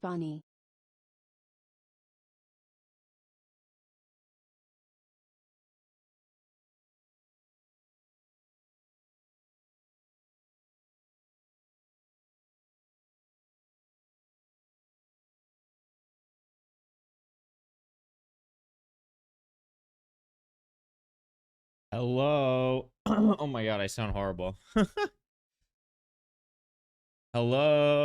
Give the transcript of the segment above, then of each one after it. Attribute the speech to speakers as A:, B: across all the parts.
A: Bunny.
B: Hello. Oh my god, I sound horrible. Hello.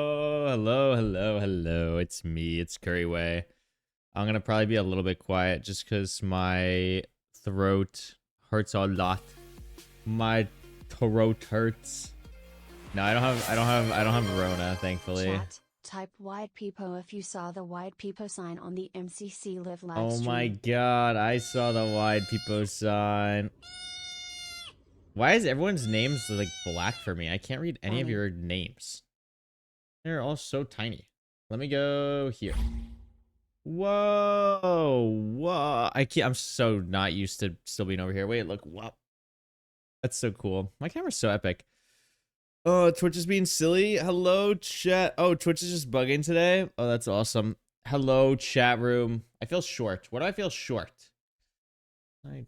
B: It's me, it's Couriway. I'm gonna probably be a little bit quiet just because my throat hurts a lot. My throat hurts. No, I don't have Rona, thankfully.
A: Chat, type White Peepo if you saw the White Peepo sign on the MCC Live live
B: Oh
A: stream.
B: my god, I saw the wide people sign. Why is everyone's names like black for me? I can't read any of your names. They're all so tiny. Let me go here. Whoa. I'm so not used to still being over here. Wait, look. Wow. That's so cool. My camera's so epic. Oh, Twitch is being silly. Hello, chat. Oh, Twitch is just bugging today. Oh, that's awesome. Hello, chat room. I feel short. What do I feel short? I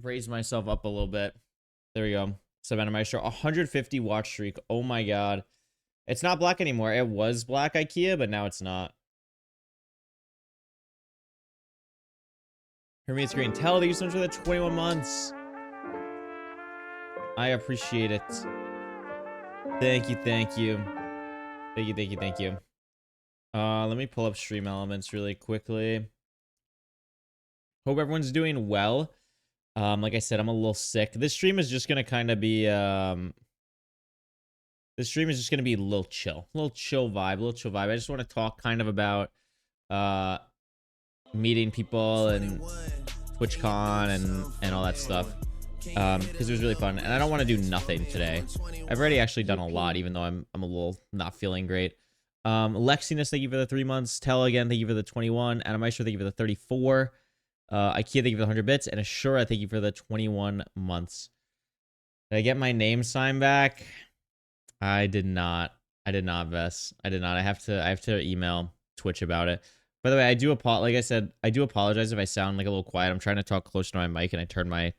B: raise myself up a little bit. There we go. Savannah Maestro. 150 watch streak. Oh my god. It's not black anymore. It was black IKEA, but now it's not. Hermes Green. Tell, thank you so much for the 21 months. I appreciate it. Thank you. Let me pull up stream elements really quickly. Hope everyone's doing well. Like I said, I'm a little sick. This stream is just gonna kind of be this stream is just gonna be a little chill vibe. I just want to talk kind of about meeting people and Twitchcon and all that stuff. Because it was really fun, and I don't want to do nothing today. I've already actually done a lot, even though I'm a little not feeling great. Lexiness, thank you for the 3 months. Tell again, thank you for the 21. Adam Maestro, thank you for the 34. IKEA, thank you for the 100 bits, and Ashura, thank you for the 21 months. Did I get my name sign back? I did not, Vess. I did not. I have to email Twitch about it. By the way, like I said, I do apologize if I sound like a little quiet. I'm trying to talk closer to my mic, and I turned my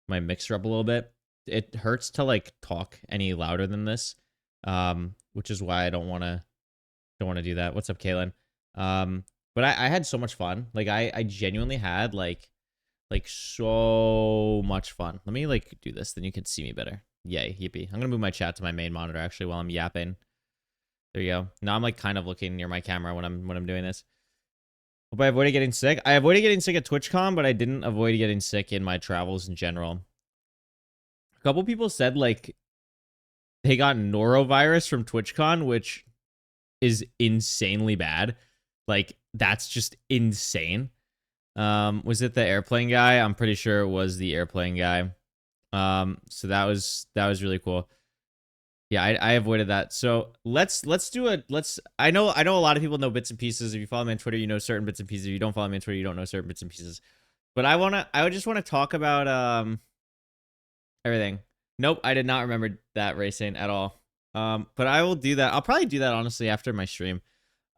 B: mixer up a little bit. It hurts to like talk any louder than this, which is why I don't want to do that. What's up, Kaylin? But I had so much fun. Like I genuinely had like so much fun. Let me like do this, then you can see me better. Yay, yippee. I'm gonna move my chat to my main monitor actually while I'm yapping. There you go. Now I'm like kind of looking near my camera when I'm doing this. Hope I avoided getting sick. I avoided getting sick at TwitchCon, but I didn't avoid getting sick in my travels in general. A couple people said like they got norovirus from TwitchCon, which is insanely bad. Like that's just insane. Was it the airplane guy? I'm pretty sure it was the airplane guy. So that was really cool. Yeah, I avoided that. So let's do it. I know a lot of people know bits and pieces. If you follow me on Twitter, you know certain bits and pieces. If you don't follow me on Twitter, you don't know certain bits and pieces. But I just want to talk about everything. Nope, I did not remember that racing at all. But I will do that. I'll probably do that honestly after my stream.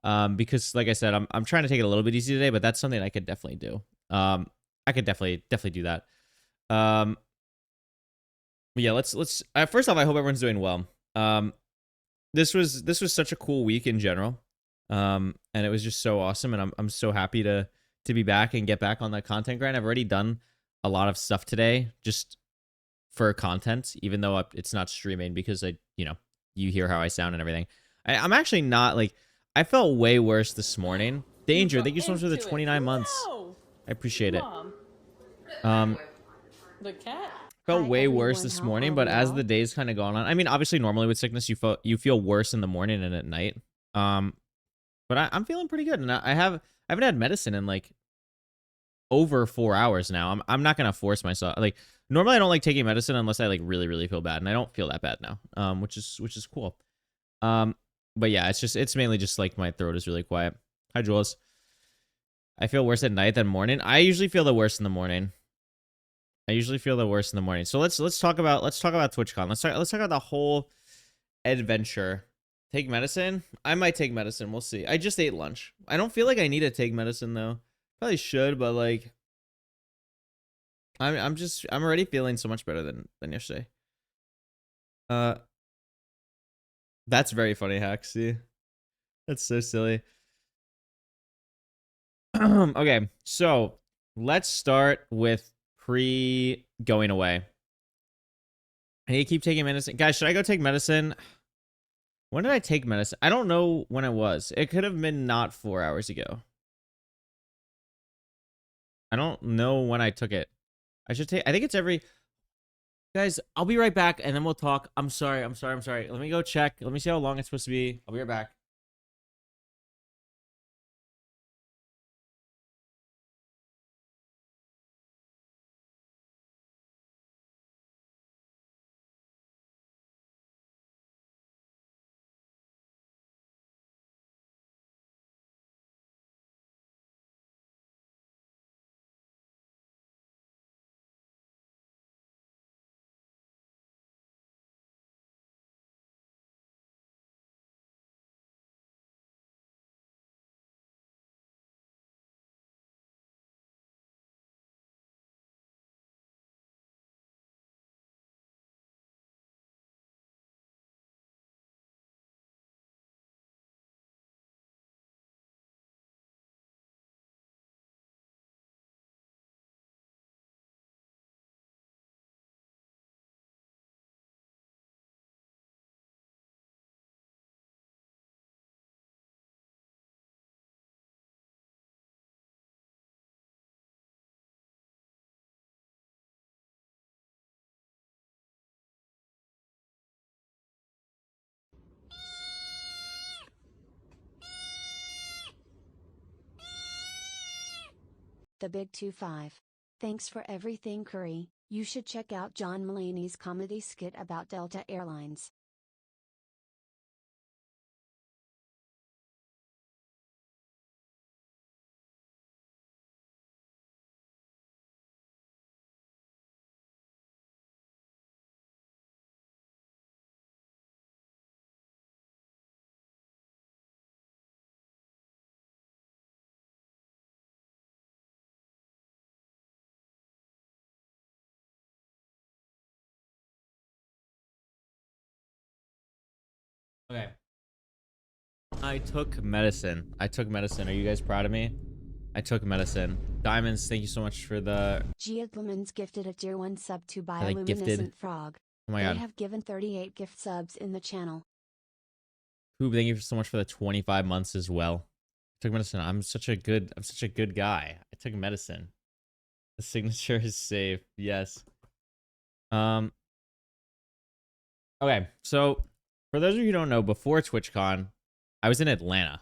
B: Because like I said, I'm trying to take it a little bit easy today, but that's something I could definitely do. I could definitely do that. Yeah, let's first off, I hope everyone's doing well. This was such a cool week in general. And it was just so awesome, and I'm so happy to be back and get back on that content grind. I've already done a lot of stuff today just for content, even though it's not streaming, because you hear how I sound and everything. I'm actually not like, I felt way worse this morning. Danger, thank you so much for the 29 months. I appreciate it.
C: The cat
B: felt way worse this morning, but as the day's kind of gone on, I mean, obviously normally with sickness you feel worse in the morning and at night. But I'm feeling pretty good, and I haven't had medicine in like over 4 hours now. I'm not gonna force myself. Like normally I don't like taking medicine unless I like really feel bad, and I don't feel that bad now. Which is cool. But yeah, it's mainly just like my throat is really quiet. Hi, Jules. I feel worse at night than morning. I usually feel the worst in the morning. So let's talk about TwitchCon. Let's talk about the whole adventure Take medicine? I might take medicine. We'll see. I just ate lunch. I don't feel like I need to take medicine though. Probably should, but like I'm already feeling so much better than yesterday. That's very funny, Hack. See? That's so silly. Okay, so let's start with pre going away. I need to keep taking medicine. Guys, should I go take medicine? When did I take medicine? I don't know when it was. It could have been not 4 hours ago. I don't know when I took it. I think it's every... Guys, I'll be right back and then we'll talk. I'm sorry. Let me go check. Let me see how long it's supposed to be. I'll be right back.
A: The Big 25. Thanks for everything, Curry. You should check out John Mulaney's comedy skit about Delta Airlines.
B: Okay. I took medicine. Are you guys proud of me? I took medicine. Diamonds, thank you so much for the...
A: Giadlemans gifted a tier 1 sub to
B: like gifted.
A: Bioluminescent Frog.
B: Oh my god.
A: They have given 38 gift subs in the channel.
B: Pooh, thank you so much for the 25 months as well. I took medicine. I'm such a good guy. I took medicine. The signature is safe. Yes. Okay, so for those of you who don't know, before TwitchCon, I was in Atlanta.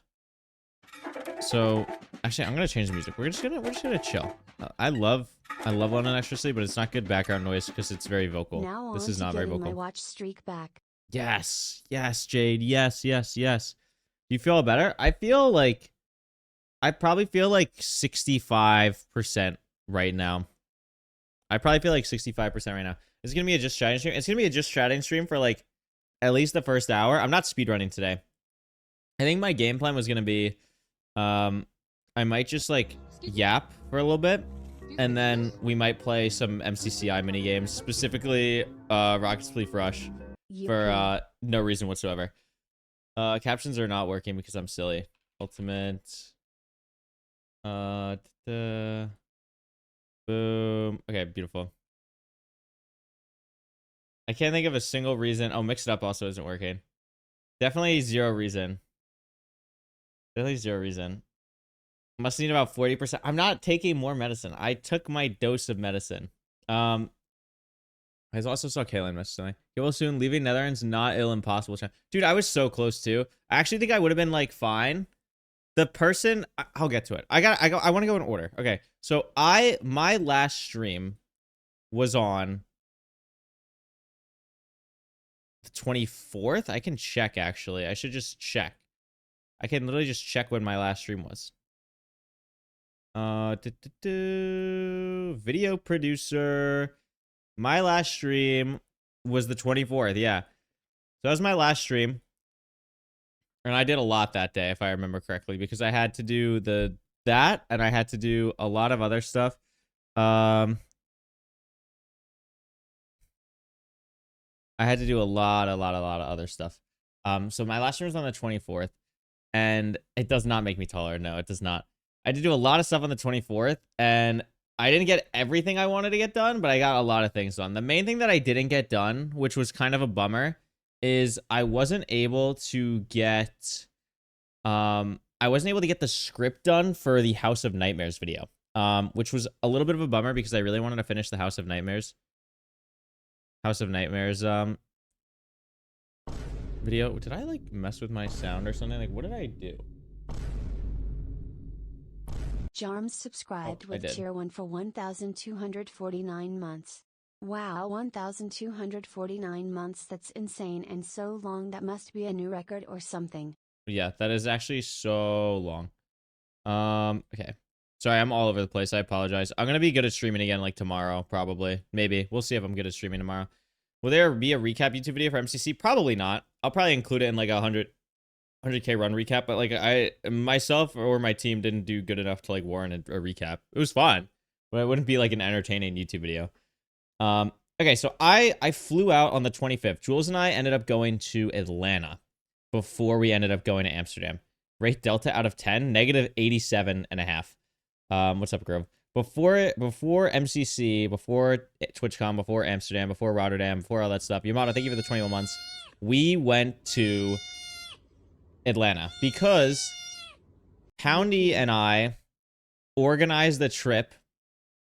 B: So actually, I'm gonna change the music. We're just gonna chill. I love London Extra Sleep, but it's not good background noise because it's very vocal.
A: Now
B: this is not very vocal.
A: My watch streak back.
B: Yes, Jade. Yes. Do you feel better? I probably feel like 65% right now. I probably feel like 65% right now. It's gonna be a just chatting stream. It's gonna be a just chatting stream for like at least the first hour. I'm not speedrunning today. I think my game plan was gonna be, I might just like yap for a little bit, and then we might play some MCCI mini games, specifically Rocket League Rush, for no reason whatsoever. Captions are not working because I'm silly. Ultimate. Boom. Okay, beautiful. I can't think of a single reason. Oh, Mix It Up also isn't working. Definitely zero reason. Definitely zero reason. Must need about 40%. I'm not taking more medicine. I took my dose of medicine. I also saw Kaylin message. Get well soon. Leaving Netherlands, not ill, impossible. Dude, I was so close too. I actually think I would have been like fine. The person, I'll get to it. I want to go in order. Okay, so my last stream was on the 24th. I can check actually. I should just check. I can literally just check when my last stream was. Video producer. My last stream was the 24th. Yeah. So that was my last stream. And I did a lot that day, if I remember correctly, because I had to do that, and I had to do a lot of other stuff. I had to do a lot of other stuff. So my last stream was on the 24th, and it does not make me taller. No, it does not. I had to do a lot of stuff on the 24th, and I didn't get everything I wanted to get done, but I got a lot of things done. The main thing that I didn't get done, which was kind of a bummer, is I wasn't able to get the script done for the House of Nightmares video. Which was a little bit of a bummer because I really wanted to finish the House of Nightmares video. Did I like mess with my sound or something? Like, what did I do?
A: Jarms subscribed with tier 1 for 1,249 months. Wow, 1,249 months, that's insane and so long. That must be a new record or something.
B: Yeah, that is actually so long. Okay. Sorry, I'm all over the place. I apologize. I'm gonna be good at streaming again like tomorrow, probably. Maybe. We'll see if I'm good at streaming tomorrow. Will there be a recap YouTube video for MCC? Probably not. I'll probably include it in like a 100K run recap, but like I myself or my team didn't do good enough to like warrant a recap. It was fun, but it wouldn't be like an entertaining YouTube video. Okay, so I flew out on the 25th. Jules and I ended up going to Atlanta before we ended up going to Amsterdam. Rate Delta out of 10, negative 87.5. What's up, Grove? Before MCC, before Twitchcon, before Amsterdam, before Rotterdam, before all that stuff. Yamato, thank you for the 21 months. We went to Atlanta because Poundy and I organized the trip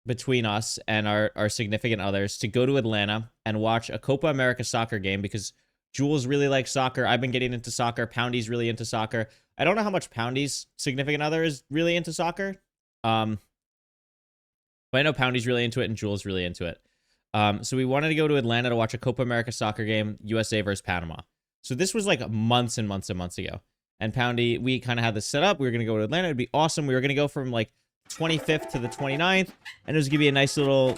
B: between us and our significant others to go to Atlanta and watch a Copa America soccer game because Jules really likes soccer. I've been getting into soccer. Poundy's really into soccer. I don't know how much Poundy's significant other is really into soccer. But I know Poundy's really into it and Jules really into it. So we wanted to go to Atlanta to watch a Copa America soccer game, USA versus Panama. So this was like months and months and months ago. And Poundy, we kind of had this set up. We were going to go to Atlanta. It'd be awesome. We were going to go from like 25th to the 29th. And it was going to be a nice little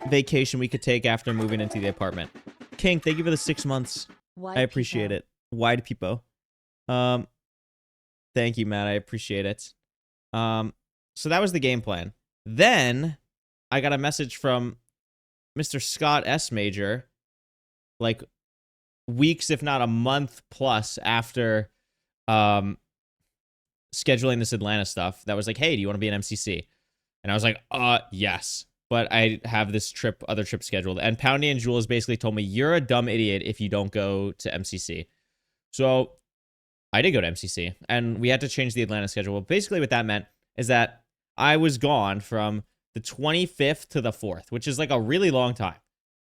B: vacation we could take after moving into the apartment. King, thank you for the 6 months. I appreciate it. Wide peepo. Thank you, Matt. I appreciate it. So that was the game plan. Then I got a message from Mr. Scott S. Major, like weeks, if not a month plus after scheduling this Atlanta stuff, that was like, hey, do you want to be an MCC? And I was like, yes. But I have this other trip scheduled. And Poundy and Jules basically told me, you're a dumb idiot if you don't go to MCC. So I did go to MCC, and we had to change the Atlanta schedule. But basically what that meant is that I was gone from the 25th to the 4th, which is like a really long time.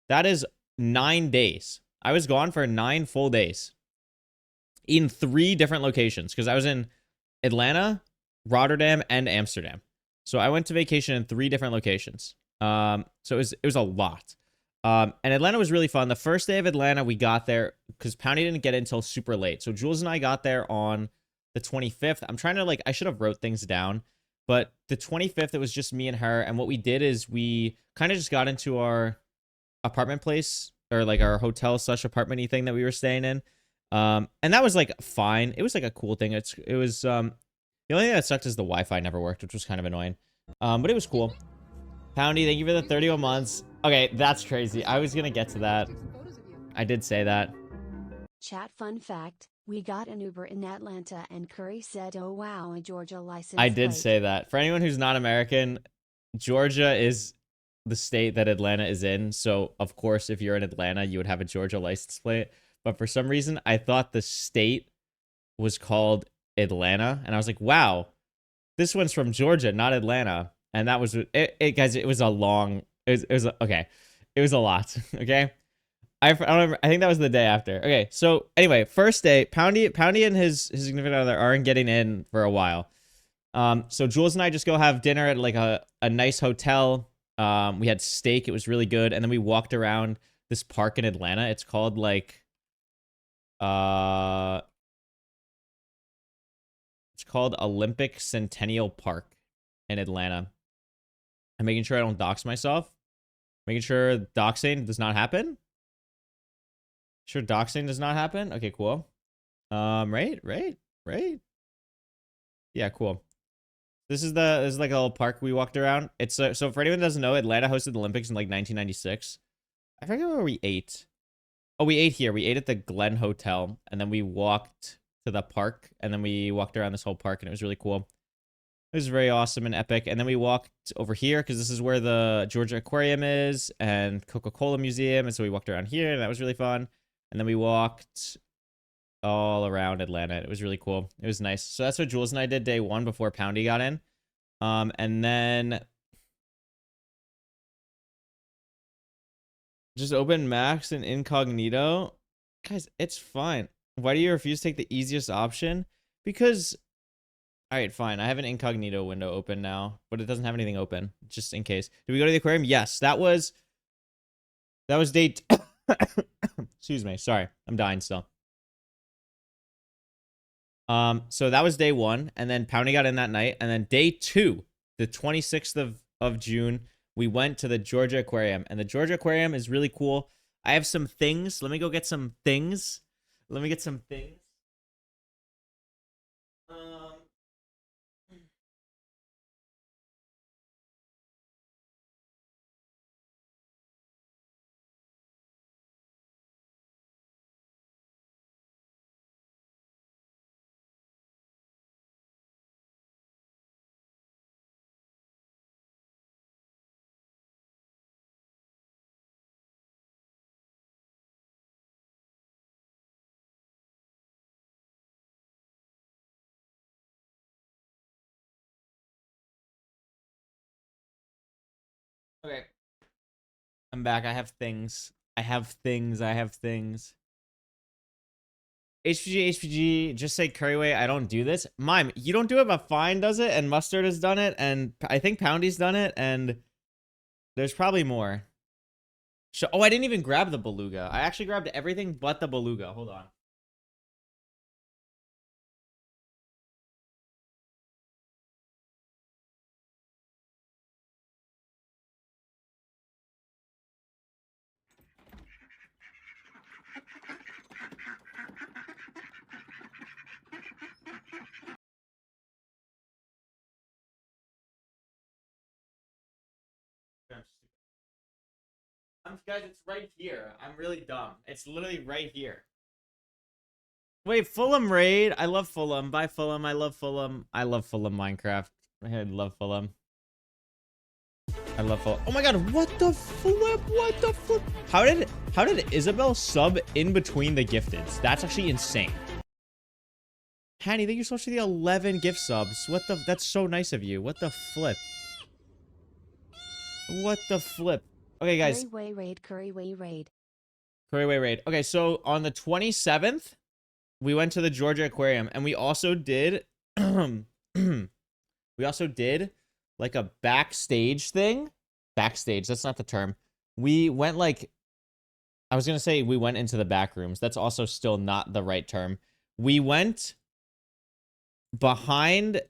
B: That is 9 days. I was gone for 9 full days in 3 different locations because I was in Atlanta, Rotterdam, and Amsterdam. So I went to vacation in 3 different locations. So it was a lot. And Atlanta was really fun. The first day of Atlanta, we got there because Poundy didn't get in until super late. So Jules and I got there on the 25th. I'm trying to I should have wrote things down. But the 25th, it was just me and her. And what we did is we kind of just got into our apartment place or like our hotel / apartment-y thing that we were staying in. And that was like fine. It was like a cool thing. It was the only thing that sucked is the Wi-Fi never worked, which was kind of annoying. But it was cool. Poundy, thank you for the 31 months. Okay, that's crazy. I was going to get to that. I did say that.
A: Chat fun fact. We got an Uber in Atlanta and Curry said, oh wow, a Georgia license
B: I did
A: plate.
B: say that. For anyone who's not American, Georgia is the state that Atlanta is in. So, of course, if you're in Atlanta, you would have a Georgia license plate. But for some reason, I thought the state was called Atlanta. And I was like, wow, this one's from Georgia, not Atlanta. And that was it, guys. It was a long. It was okay. It was a lot. Okay. I don't remember. I think that was the day after. Okay. So anyway, first day, Poundy and his significant other aren't getting in for a while. So Jules and I just go have dinner at like a nice hotel. We had steak. It was really good. And then we walked around this park in Atlanta. It's called like it's called Olympic Centennial Park in Atlanta. I'm making sure I don't dox myself. Making sure doxing does not happen. Sure, doxing does not happen. Okay, cool. Right. right? Yeah, cool. This is like a little park we walked around. It's so for anyone that doesn't know, Atlanta hosted the Olympics in like 1996. I forget where we ate. Oh, we ate here. We ate at the Glen Hotel, and then we walked to the park, and then we walked around this whole park, and it was really cool. It was very awesome and epic. And then we walked over here because this is where the Georgia Aquarium is and Coca-Cola Museum. And so we walked around here, and that was really fun. And then we walked all around Atlanta. It was really cool. It was nice. So that's what Jules and I did day one before Poundy got in. And then just open Max and Incognito. Guys, it's fine. Why do you refuse to take the easiest option? Because, all right, fine. I have an Incognito window open now, but it doesn't have anything open, just in case. Did we go to the aquarium? Yes, that was day... Excuse me. Sorry. I'm dying still. So that was day one, and then Poundy got in that night, and then day two, the 26th of June, we went to the Georgia Aquarium, and the Georgia Aquarium is really cool. I have some things. Let me go get some things. Let me get some things. Okay. I'm back. I have things. I have things. I have things. HPG, just say Couriway. I don't do this. Mime, you don't do it, but Fine does it, and Mustard has done it, and I think Poundy's done it, and there's probably more. Oh, I didn't even grab the beluga. I actually grabbed everything but the beluga. Hold on. Guys, it's right here. I'm really dumb. It's literally right here. Wait, Fulham raid. I love Fulham. Bye, Fulham. I love Fulham. I love Fulham Minecraft. I love Fulham. I love Fulham. Oh my god, what the flip? What the flip? How did Isabel sub in between the gifteds? That's actually insane. Hanny, thank you so much for the 11 gift subs. What the? That's so nice of you. What the flip? What the flip? Okay, guys.
A: Couriway raid, Couriway raid.
B: Couriway raid. Okay, so on the 27th, we went to the Georgia Aquarium, and we also did, like a backstage thing. Backstage, that's not the term. We went like, I was gonna say we went into the back rooms. That's also still not the right term. We went behind,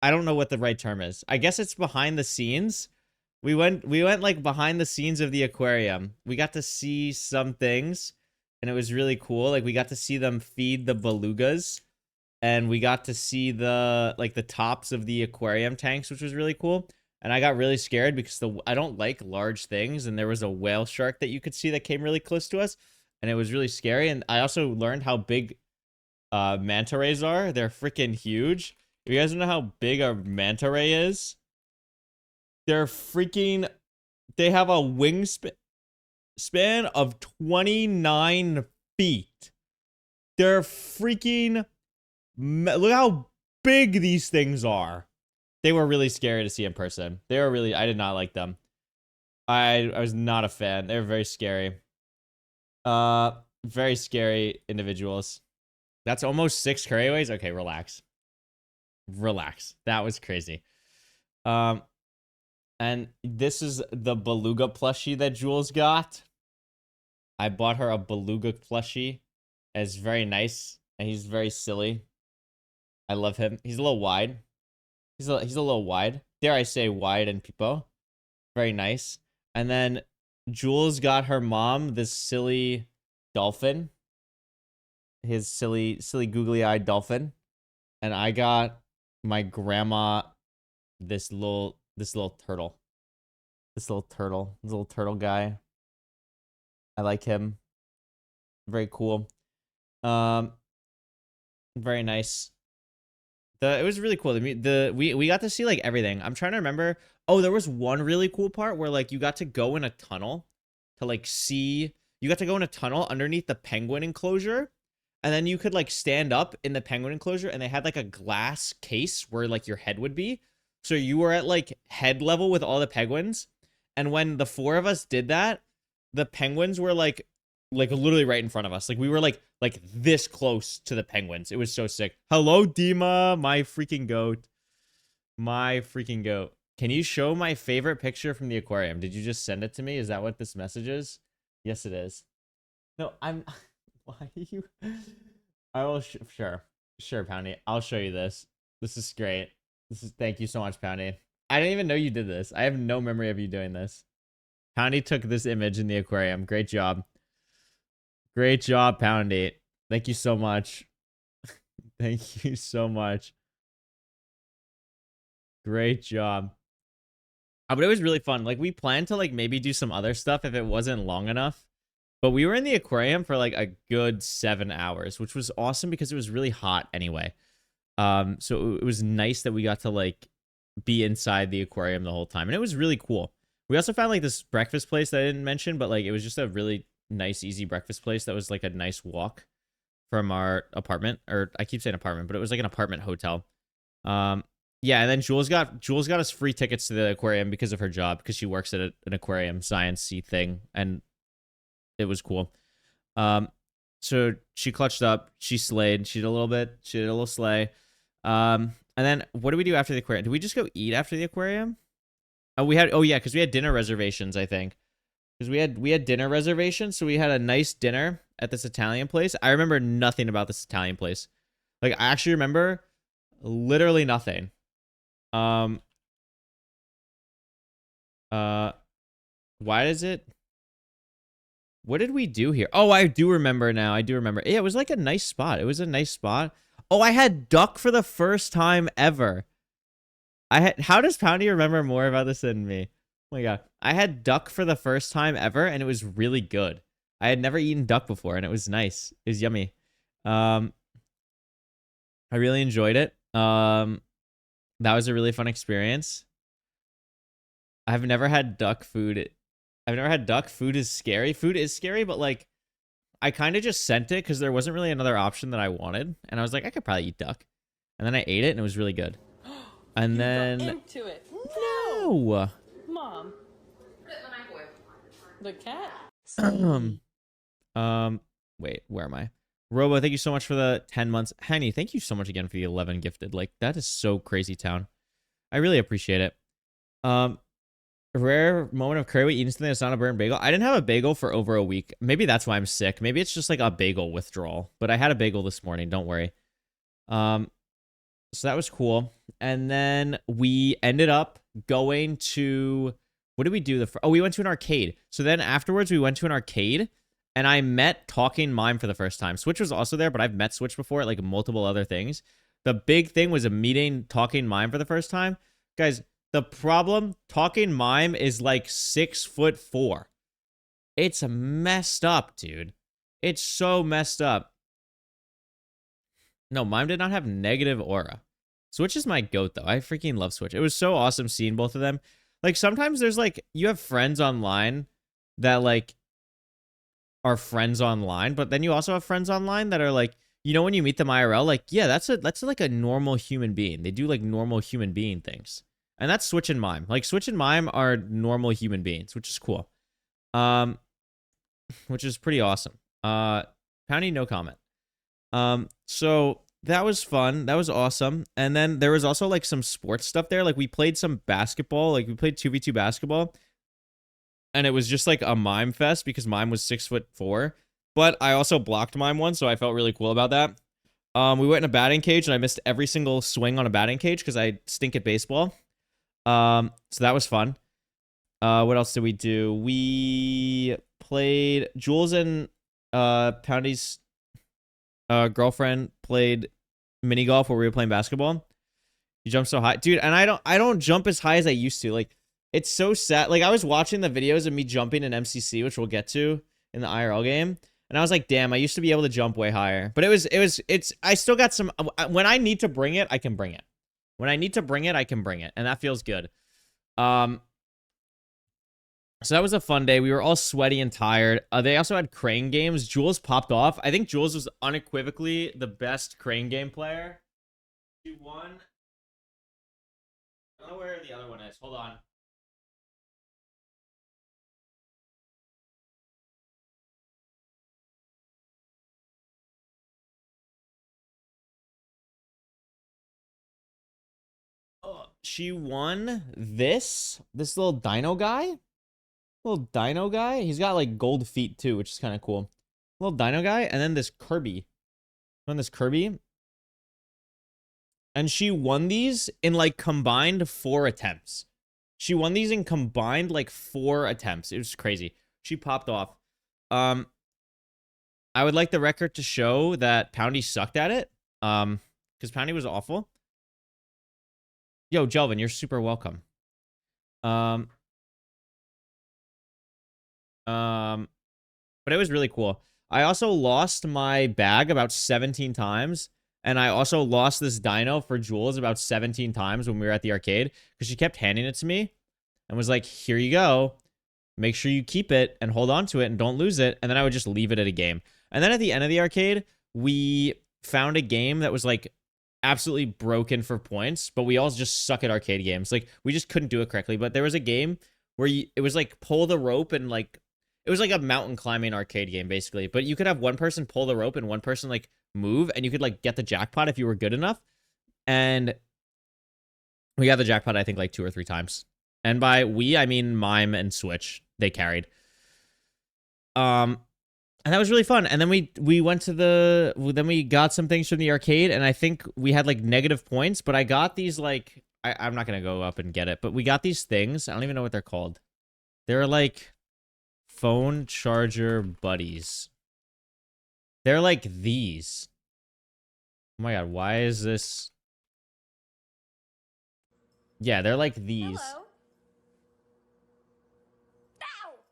B: I don't know what the right term is. I guess it's behind the scenes. We went like behind the scenes of the aquarium. We got to see some things, and it was really cool. Like we got to see them feed the belugas, and we got to see the tops of the aquarium tanks, which was really cool. And I got really scared because I don't like large things, and there was a whale shark that you could see that came really close to us, and it was really scary. And I also learned how big manta rays are. They're freaking huge. You guys know how big a manta ray is? They have a wingspan of 29 feet. They're freaking, look how big these things are. They were really scary to see in person. I did not like them. I was not a fan. They were very scary. Very scary individuals. That's almost 6 Couriways. Okay, relax. Relax. That was crazy. And this is the beluga plushie that Jules got. I bought her a beluga plushie. It's very nice, and he's very silly. I love him. He's a little wide. He's a little wide. Dare I say wide and peepo. Very nice. And then Jules got her mom this silly dolphin. his silly googly-eyed dolphin. And I got my grandma this little turtle. This little turtle guy. I like him. Very cool. Very nice. It was really cool. We got to see like everything. I'm trying to remember. Oh, there was one really cool part where like you got to go in a tunnel to like see. You got to go in a tunnel underneath the penguin enclosure, and then you could like stand up in the penguin enclosure, and they had like a glass case where like your head would be. So you were at like head level with all the penguins, and when the four of us did that, the penguins were like literally right in front of us. Like we were like this close to the penguins. It was so sick. Hello, Dima, my freaking goat. My freaking goat. Can you show my favorite picture from the aquarium? Did you just send it to me? Is that what this message is? Yes, it is. No, I'm... Why are you... I will... Sure, Poundy. I'll show you this. This is great. Thank you so much, Poundy. I didn't even know you did this. I have no memory of you doing this. Poundy took this image in the aquarium. Great job. Great job, Poundy. Thank you so much. Thank you so much. Great job. But it was really fun. Like, we planned to, like, maybe do some other stuff if it wasn't long enough. But we were in the aquarium for, like, a good 7 hours, which was awesome because it was really hot anyway. So it was nice that we got to, like, be inside the aquarium the whole time. And it was really cool. We also found, like, this breakfast place that I didn't mention, but, like, it was just a really nice, easy breakfast place that was, like, a nice walk from our apartment. Or, I keep saying apartment, but it was, like, an apartment hotel. Yeah, and then Jules got us free tickets to the aquarium because of her job, because she works at an aquarium science-y thing, and it was cool. So she clutched up, she slayed, she did a little bit, she did a little slay. And then what do we do after the aquarium? Did we just go eat after the aquarium? Oh, yeah, because we had dinner reservations, I think. Because we had dinner reservations, so we had a nice dinner at this Italian place. I remember nothing about this Italian place. Like, I actually remember literally nothing. Why does it... What did we do here? Oh, I do remember now. I do remember. Yeah, it was like a nice spot. It was a nice spot. Oh, I had duck for the first time ever. How does Poundy remember more about this than me? Oh my god. I had duck for the first time ever, and it was really good. I had never eaten duck before, and it was nice. It was yummy. I really enjoyed it. That was a really fun experience. I've never had duck food. I've never had duck. Food is scary. Food is scary, but like, I kind of just sent it because there wasn't really another option that I wanted. And I was like, I could probably eat duck. And then I ate it and it was really good. And
C: you
B: then...
C: got into it.
B: No!
C: Mom. Put it in the microwave. The cat?
B: Wait, where am I? Robo, thank you so much for the 10 months. Henny, thank you so much again for the 11 gifted. Like, that is so crazy town. I really appreciate it. A rare moment of Couriway eating something that's not a burnt bagel. I didn't have a bagel for over a week. Maybe that's why I'm sick. Maybe it's just like a bagel withdrawal. But I had a bagel this morning. Don't worry. So that was cool. And then we ended up going to... What did we do? We went to an arcade. So then afterwards, we went to an arcade. And I met Talking Mime for the first time. Switch was also there, but I've met Switch before at like multiple other things. The big thing was meeting Talking Mime for the first time. Guys... The problem, Talking Mime is like 6'4". It's messed up, dude. It's so messed up. No, Mime did not have negative aura. Switch is my goat, though. I freaking love Switch. It was so awesome seeing both of them. Like, sometimes there's like, you have friends online that like are friends online, but then you also have friends online that are like, you know, when you meet them IRL, like, yeah, that's like a normal human being. They do like normal human being things. And that's Switch and Mime. Like, Switch and Mime are normal human beings, which is cool. Which is pretty awesome. Poundy, no comment. So that was fun. That was awesome. And then there was also, like, some sports stuff there. Like, we played some basketball. Like, we played 2v2 basketball. And it was just, like, a Mime fest because Mime was 6'4". But I also blocked Mime once, so I felt really cool about that. We went in a batting cage, and I missed every single swing on a batting cage because I stink at baseball. So that was fun. What else did we do? We played Jules and Poundy's girlfriend played mini golf where we were playing basketball. You jump so high, dude, and I don't jump as high as I used to. Like, it's so sad. Like, I was watching the videos of me jumping in MCC, which we'll get to in the IRL game, and I was like, damn, I used to be able to jump way higher. But it's I still got some. When I need to bring it, I can bring it. When I need to bring it, I can bring it, and that feels good. So that was a fun day. We were all sweaty and tired. They also had crane games. Jules popped off. I think Jules was unequivocally the best crane game player. She won. I don't know where the other one is. Hold on. Oh, she won this little dino guy. Little dino guy. He's got like gold feet too, which is kind of cool. Little dino guy, and then this Kirby. On this Kirby. And she won these in like combined 4 attempts. She won these in combined like 4 attempts. It was crazy. She popped off. I would like the record to show that Poundy sucked at it. Because Poundy was awful. Yo, Jelvin, you're super welcome. But it was really cool. I also lost my bag about 17 times. And I also lost this dino for Jules about 17 times when we were at the arcade. Because she kept handing it to me. And was like, here you go. Make sure you keep it and hold on to it and don't lose it. And then I would just leave it at a game. And then at the end of the arcade, we found a game that was like absolutely broken for points. But we all just suck at arcade games. Like, we just couldn't do it correctly. But there was a game where it was like pull the rope and like... It was like a mountain climbing arcade game, basically. But you could have one person pull the rope and one person, like, move. And you could, like, get the jackpot if you were good enough. And we got the jackpot, I think, like 2 or 3 times. And by we, I mean Mime and Switch. They carried. And that was really fun. And then we went to the... Then we got some things from the arcade. And I think we had, like, negative points. But I got these, like... I'm not going to go up and get it. But we got these things. I don't even know what they're called. They're, like... phone charger buddies. They're like these. Oh my god, why is this? Yeah, they're like these.
C: Hello.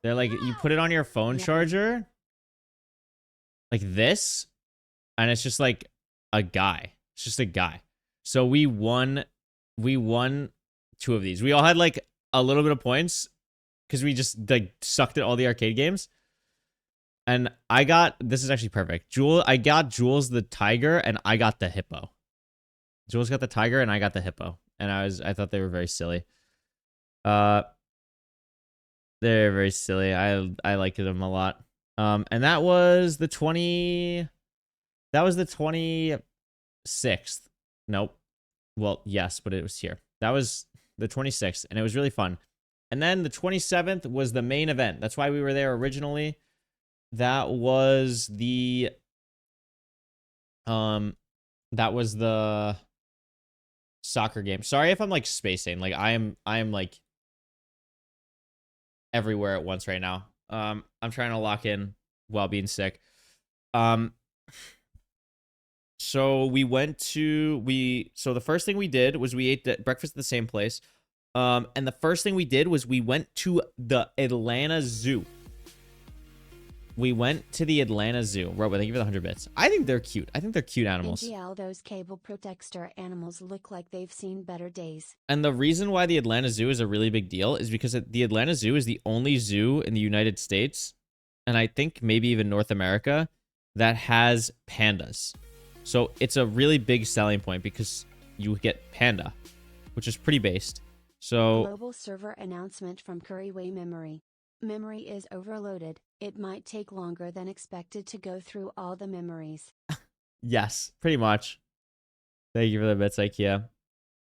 B: They're like, you put it on your phone charger. Like this. And it's just like a guy. It's just a guy. So we won 2 of these. We all had like a little bit of points. Because we just like sucked at all the arcade games. And I got... This is actually perfect. I got Jules the tiger and I got the hippo. Jules got the tiger and I got the hippo. And I thought they were very silly. They're very silly. I liked them a lot. And that was the 26th. Nope. Well, yes, but it was here. That was the 26th and it was really fun. And then the 27th was the main event. That's why we were there originally. That was the soccer game. Sorry if I'm like spacing. Like I am like everywhere at once right now. I'm trying to lock in while being sick. So we went to so the first thing we did was we ate breakfast at the same place. And the first thing we did was we went to the Atlanta Zoo. We went to the Atlanta Zoo. Robert, thank you for the 100 bits. I think they're cute. I think they're cute animals.
A: NGL, those cable protector animals look like they've seen better days.
B: And the reason why the Atlanta Zoo is a really big deal is because the Atlanta Zoo is the only zoo in the United States, and I think maybe even North America, that has pandas. So it's a really big selling point because you get panda, which is pretty based. So
A: Global server announcement from Couriway memory. Memory is overloaded. It might take longer than expected to go through all the memories.
B: yes, pretty much. Thank you for the bits, IKEA.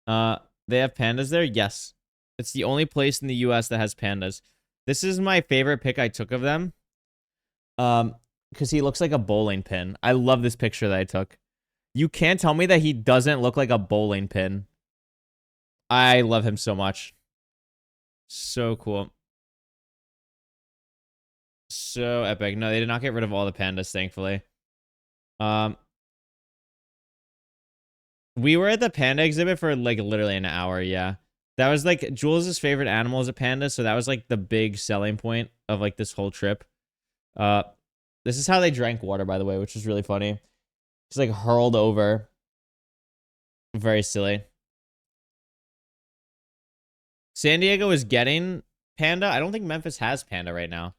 B: They have pandas there? Yes. It's the only place in the US that has pandas. This is my favorite pic I took of them. Because he looks like a bowling pin. I love this picture that I took. You can't tell me that he doesn't look like a bowling pin. I love him so much. So cool. So epic. No, they did not get rid of all the pandas, thankfully. We were at the panda exhibit for like literally an hour. Yeah. That was like Jules' favorite animal is a panda. So that was like the big selling point of like this whole trip. This is how they drank water, by the way, which is really funny. It's like hurled over. Very silly. San Diego is getting panda. I don't think Memphis has panda right now.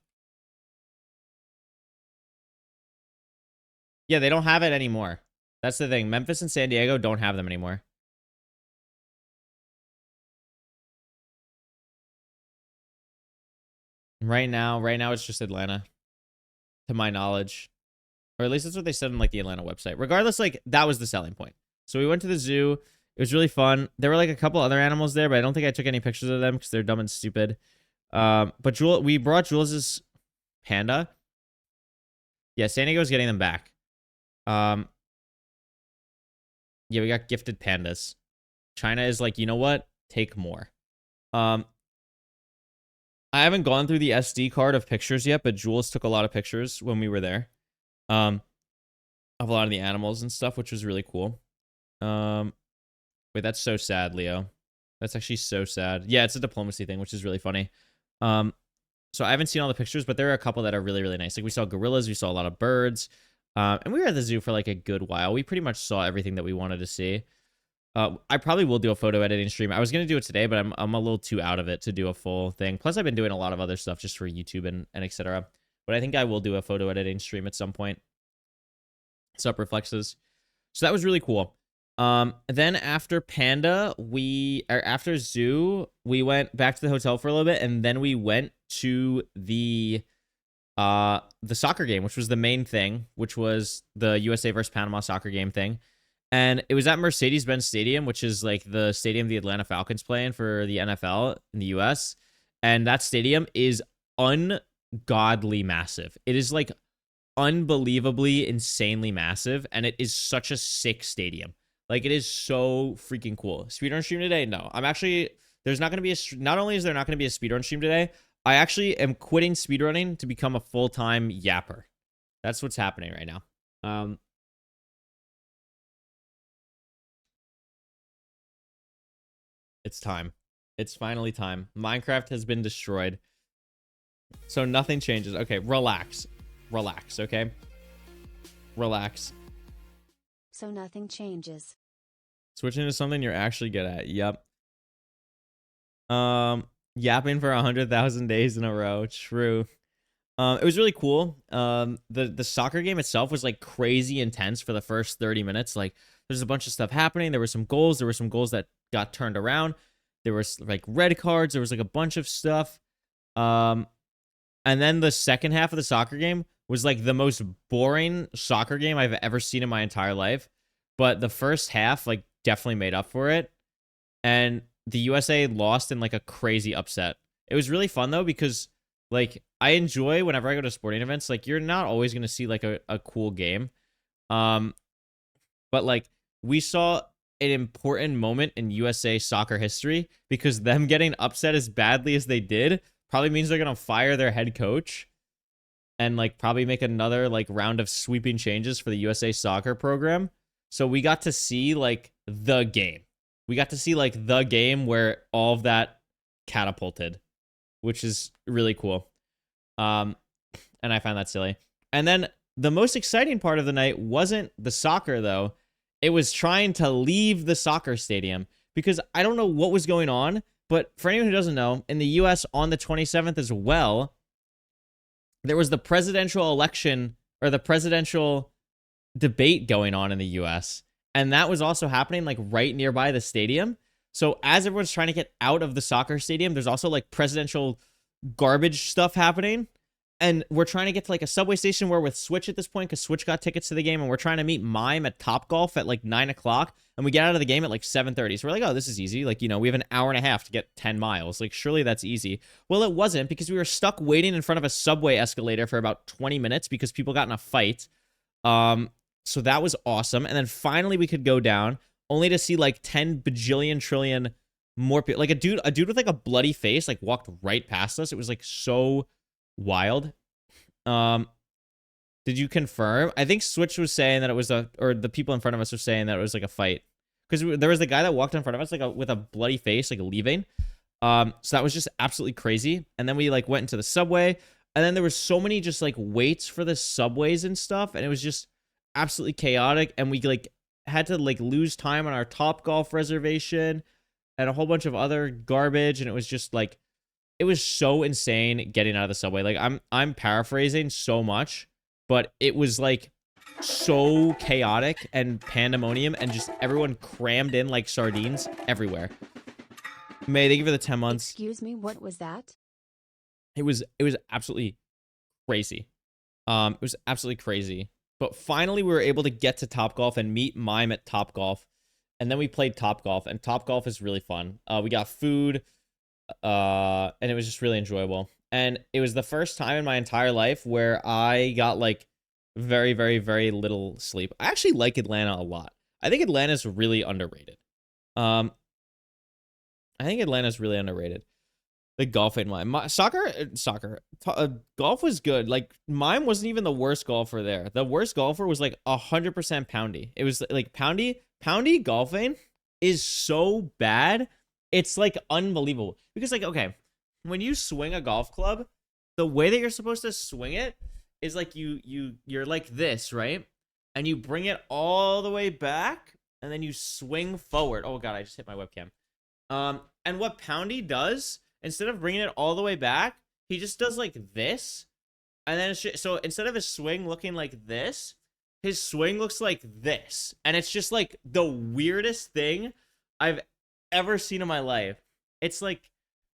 B: Yeah, they don't have it anymore. That's the thing. Memphis and San Diego don't have them anymore. Right now it's just Atlanta, to my knowledge. Or at least that's what they said on like the Atlanta website. Regardless, like that was the selling point. So we went to the zoo. It was really fun. There were like a couple other animals there, but I don't think I took any pictures of them because they're dumb and stupid. But we brought Jules's panda. Yeah, San Diego's getting them back. Yeah, we got gifted pandas. China is like, you know what? Take more. I haven't gone through the SD card of pictures yet, but Jules took a lot of pictures when we were there. Of a lot of the animals and stuff, which was really cool. Wait, that's so sad, Leo. That's actually so sad. Yeah, it's a diplomacy thing, which is really funny. So I haven't seen all the pictures, but there are a couple that are really, really nice. Like we saw gorillas, we saw a lot of birds. And we were at the zoo for like a good while. We pretty much saw everything that we wanted to see. I probably will do a photo editing stream. I was going to do it today, but I'm a little too out of it to do a full thing. Plus, I've been doing a lot of other stuff just for YouTube and etc. But I think I will do a photo editing stream at some point. Sup, Reflexes. So that was really cool. Then after Panda, after Zoo, we went back to the hotel for a little bit, and then we went to the soccer game, which was the main thing, which was the USA versus Panama soccer game thing. And it was at Mercedes-Benz Stadium, which is like the stadium the Atlanta Falcons play in for the NFL in the US. And that stadium is ungodly massive. It is like unbelievably, insanely massive. And it is such a sick stadium. Like, it is so freaking cool. Speedrun stream today? No. There's not going to be not only is there not going to be a speedrun stream today, I actually am quitting speedrunning to become a full-time yapper. That's what's happening right now. It's time. It's finally time. Minecraft has been destroyed. So nothing changes. Okay, relax. Relax, okay? Relax.
A: So nothing changes.
B: Switching to something you're actually good at. Yep. Yapping for 100,000 days in a row. True. It was really cool. The soccer game itself was like crazy intense for the first 30 minutes. Like, there's a bunch of stuff happening. There were some goals. There were some goals that got turned around. There was like red cards. There was like a bunch of stuff. And then the second half of the soccer game was like the most boring soccer game I've ever seen in my entire life. But the first half like definitely made up for it. And the USA lost in like a crazy upset. It was really fun though, because like I enjoy whenever I go to sporting events, like you're not always going to see like a cool game. But like we saw an important moment in USA soccer history, because them getting upset as badly as they did probably means they're going to fire their head coach and like probably make another like round of sweeping changes for the USA soccer program. So we got to see like the game. We got to see like the game where all of that catapulted, which is really cool. And I find that silly. And then the most exciting part of the night wasn't the soccer though. It was trying to leave the soccer stadium, because I don't know what was going on, but for anyone who doesn't know, in the US on the 27th as well, there was the presidential election or the presidential debate going on in the US. And that was also happening like right nearby the stadium. So as everyone's trying to get out of the soccer stadium, there's also like presidential garbage stuff happening. And we're trying to get to like a subway station. We're with Switch at this point, because Switch got tickets to the game, and we're trying to meet Mime at Topgolf at like 9 o'clock. And we get out of the game at like 7:30. So we're like, oh, this is easy. Like, you know, we have an hour and a half to get 10 miles. Like, surely that's easy. Well, it wasn't, because we were stuck waiting in front of a subway escalator for about 20 minutes because people got in a fight. So that was awesome. And then finally we could go down, only to see like 10 bajillion trillion more people. Like a dude with like a bloody face like walked right past us. It was like so wild. Did you confirm? I think Switch was saying that it was or the people in front of us were saying that it was like a fight, because there was the guy that walked in front of us like with a bloody face, like leaving. So that was just absolutely crazy. And then we like went into the subway, and then there was so many just like waits for the subways and stuff, and it was just absolutely chaotic. And we like had to like lose time on our Topgolf reservation and a whole bunch of other garbage, and it was just like it was so insane getting out of the subway. Like I'm paraphrasing so much, but it was like so chaotic and pandemonium and just everyone crammed in like sardines everywhere. May, thank you for the 10 months.
A: Excuse me, what was that?
B: It was absolutely crazy. It was absolutely crazy. But finally we were able to get to Topgolf and meet Mime at Topgolf. And then we played Topgolf, and Topgolf is really fun. We got food, and it was just really enjoyable. And it was the first time in my entire life where I got like very, very, very little sleep. I actually like Atlanta a lot. I think Atlanta's really underrated. I think Atlanta's really underrated. The golf ain't mine. Golf was good. Like, mine wasn't even the worst golfer there. The worst golfer was like 100% Poundy. It was like Poundy golfing is so bad. It's like unbelievable. Because like, okay, when you swing a golf club, the way that you're supposed to swing it is like you're like this, right? And you bring it all the way back, and then you swing forward. Oh god, I just hit my webcam. And what Poundy does, instead of bringing it all the way back, he just does like this, and then so instead of his swing looking like this, his swing looks like this, and it's just like the weirdest thing I've ever seen in my life. It's like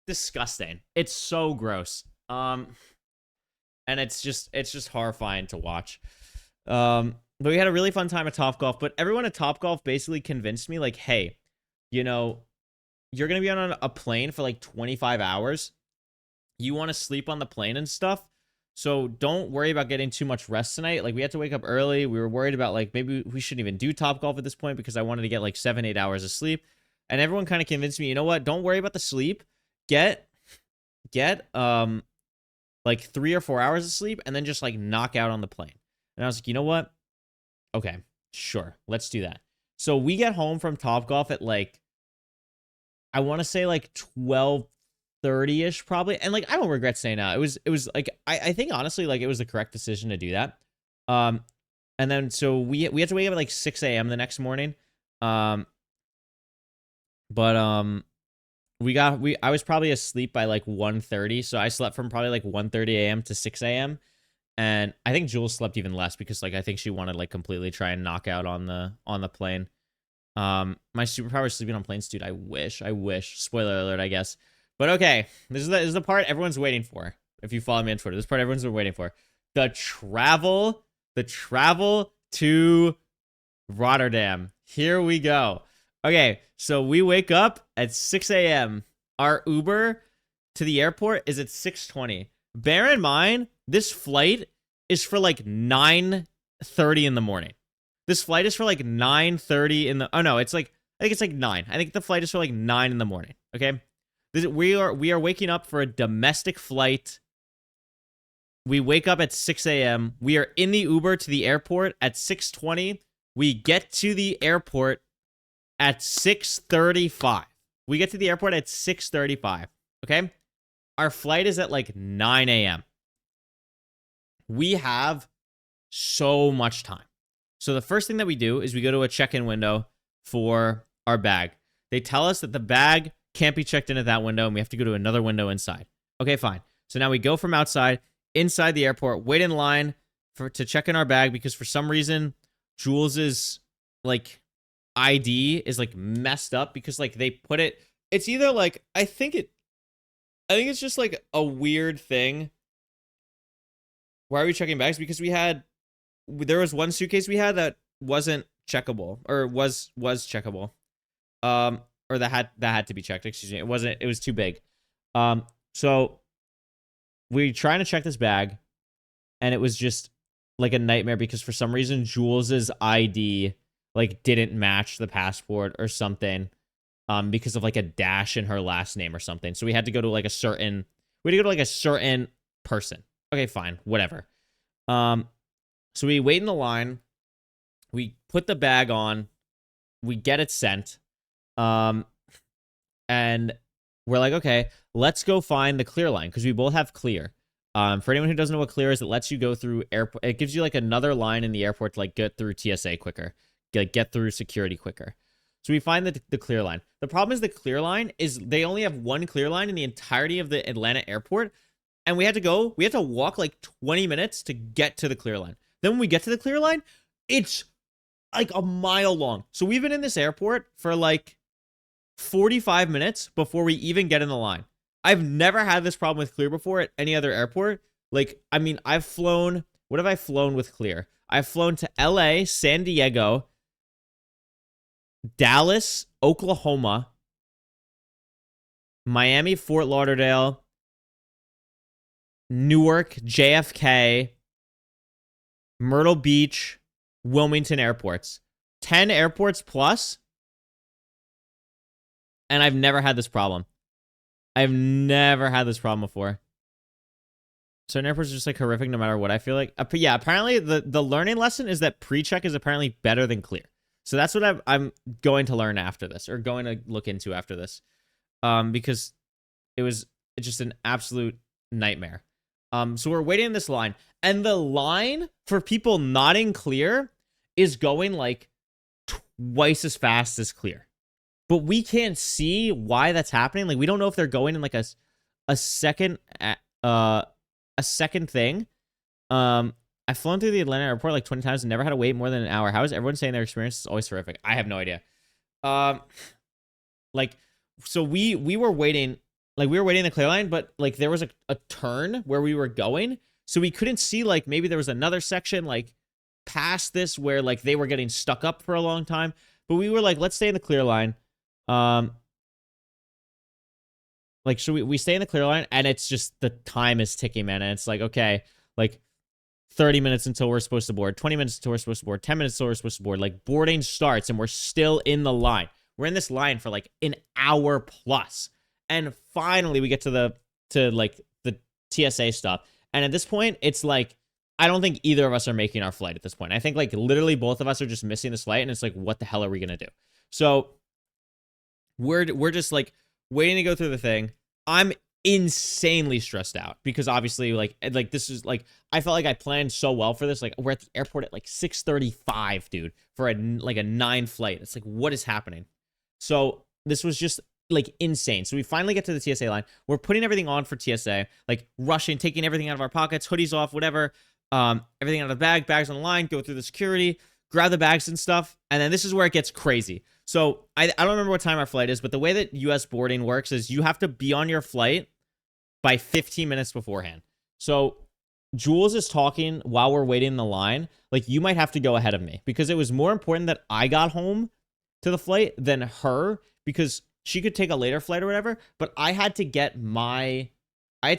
B: disgusting. It's so gross. And it's just horrifying to watch. But we had a really fun time at Topgolf. But everyone at Topgolf basically convinced me, like, hey, you know, you're gonna be on a plane for like 25 hours. You want to sleep on the plane and stuff. So don't worry about getting too much rest tonight. Like, we had to wake up early. We were worried about like maybe we shouldn't even do Topgolf at this point because I wanted to get like 7-8 hours of sleep. And everyone kind of convinced me, you know what? Don't worry about the sleep. Get like 3 or 4 hours of sleep and then just like knock out on the plane. And I was like, you know what? Okay, sure. Let's do that. So we get home from Topgolf at like, I want to say like 12:30ish probably. And like, I don't regret saying that. It was like, I think honestly, like it was the correct decision to do that. And then, so we had to wake up at like 6 a.m. the next morning. I was probably asleep by like 1:30. So I slept from probably like 1:30 a.m. to 6 a.m. And I think Jules slept even less because like, I think she wanted like completely try and knock out on the plane. My superpower is sleeping on planes, dude. I wish. Spoiler alert, I guess. But okay, this is the part everyone's waiting for. If you follow me on Twitter, this part everyone's been waiting for. The travel to Rotterdam. Here we go. Okay, so we wake up at 6 a.m. Our Uber to the airport is at 6:20. Bear in mind, this flight is for like 9:30 in the morning. This flight is for like 9:30 in the... Oh, no, it's like... I think it's like 9. I think the flight is for like 9 in the morning, okay? We are waking up for a domestic flight. We wake up at 6 a.m. We are in the Uber to the airport at 6:20. We get to the airport at 6:35. We get to the airport at 6:35, okay? Our flight is at like 9 a.m. We have so much time. So the first thing that we do is we go to a check-in window for our bag. They tell us that the bag can't be checked in at that window, and we have to go to another window inside. Okay, fine. So now we go from outside, inside the airport, wait in line to check in our bag because for some reason, Jules's like ID is like messed up because like they put it. It's either like I think it's just like a weird thing. Why are we checking bags? Because there was one suitcase we had that wasn't checkable or was checkable. Or that had to be checked, excuse me. It was too big. So we're trying to check this bag and it was just like a nightmare because for some reason Jules's ID like didn't match the passport or something. Because of like a dash in her last name or something. So we had to go to like a certain person. Okay, fine, whatever. So we wait in the line. We put the bag on. we get it sent. And we're like, okay, let's go find the clear line because we both have clear. For anyone who doesn't know what clear is, it lets you go through airport. It gives you like another line in the airport to like get through TSA quicker, get through security quicker. So we find the clear line. The problem is the clear line is they only have one clear line in the entirety of the Atlanta airport. And we had to walk like 20 minutes to get to the clear line. Then when we get to the clear line, it's like a mile long. So we've been in this airport for like 45 minutes before we even get in the line. I've never had this problem with clear before at any other airport. Like, I mean, I've flown, what have I flown with clear? I've flown to LA, San Diego, Dallas, Oklahoma, Miami, Fort Lauderdale, Newark, JFK, Myrtle Beach, Wilmington airports. 10 airports plus. And I've never had this problem. I've never had this problem before. Certain airports are just like horrific no matter what I feel like. But yeah, apparently the learning lesson is that pre-check is apparently better than clear. So that's what I'm going to learn after this, or going to look into after this. Because it's just an absolute nightmare. So we're waiting in this line, and the line for people not in clear is going like twice as fast as clear. But we can't see why that's happening. Like, we don't know if they're going in like a second thing. I've flown through the Atlanta airport like 20 times and never had to wait more than an hour. How is everyone saying their experience is always horrific? I have no idea. Like, so we were waiting, like we were waiting in the clear line, but like there was a turn where we were going, so we couldn't see, like maybe there was another section like past this where like they were getting stuck up for a long time. But we were like, let's stay in the clear line. Like, should we stay in the clear line? And it's just, the time is ticking, man. And it's like, okay, like 30 minutes until we're supposed to board, 20 minutes until we're supposed to board, 10 minutes until we're supposed to board. Like, boarding starts and we're still in the line. We're in this line for like an hour plus. And finally we get to the TSA stuff. And at this point, it's like, I don't think either of us are making our flight at this point. I think like literally both of us are just missing this flight. And it's like, what the hell are we going to do? So we're just like waiting to go through the thing. I'm insanely stressed out because obviously like this is like, I felt like I planned so well for this. Like, we're at the airport at like 6:35, dude, for a 9 flight. It's like, what is happening? So this was just like insane. So we finally get to the TSA line. We're putting everything on for TSA, like rushing, taking everything out of our pockets, hoodies off, whatever, everything out of the bag, bags on the line, go through the security, grab the bags and stuff. And then this is where it gets crazy. So I don't remember what time our flight is, but the way that US boarding works is you have to be on your flight by 15 minutes beforehand. So Jules is talking while we're waiting in the line. Like, you might have to go ahead of me because it was more important that I got home to the flight than her, because she could take a later flight or whatever. But I had to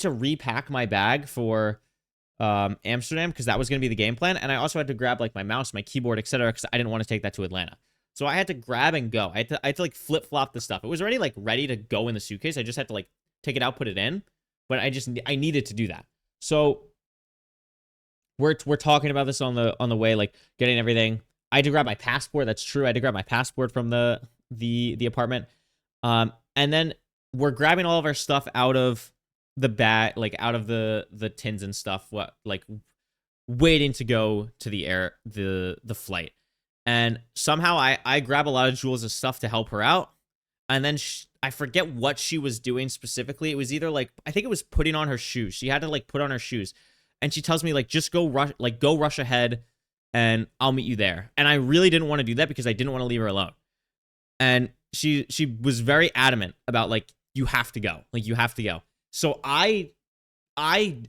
B: repack my bag for Amsterdam because that was going to be the game plan. And I also had to grab like my mouse, my keyboard, etc., because I didn't want to take that to Atlanta. So I had to grab and go. I had to like flip-flop the stuff. It was already like ready to go in the suitcase. I just had to like take it out, put it in. But I needed to do that. So we're talking about this on the way, like getting everything. I had to grab my passport. That's true. I had to grab my passport from the apartment. And then we're grabbing all of our stuff out of the bag, like out of the tins and stuff. Like waiting to go to the flight. And somehow I grab a lot of Jules' stuff to help her out. And then I forget what she was doing specifically. It was either like, I think it was putting on her shoes. She had to like put on her shoes. And she tells me like, just go rush ahead and I'll meet you there. And I really didn't want to do that because I didn't want to leave her alone. And she was very adamant about like, you have to go. Like, you have to go. So I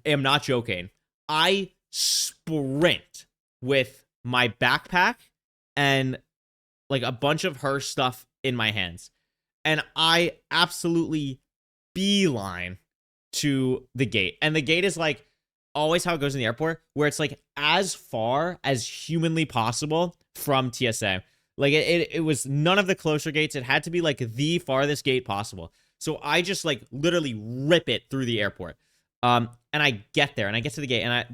B: am not joking. I sprint with my backpack and like a bunch of her stuff in my hands. And I absolutely beeline to the gate. And the gate is like always how it goes in the airport, where it's like as far as humanly possible from TSA. Like it was none of the closer gates. It had to be like the farthest gate possible. So I just like literally rip it through the airport. And I get there and I get to the gate and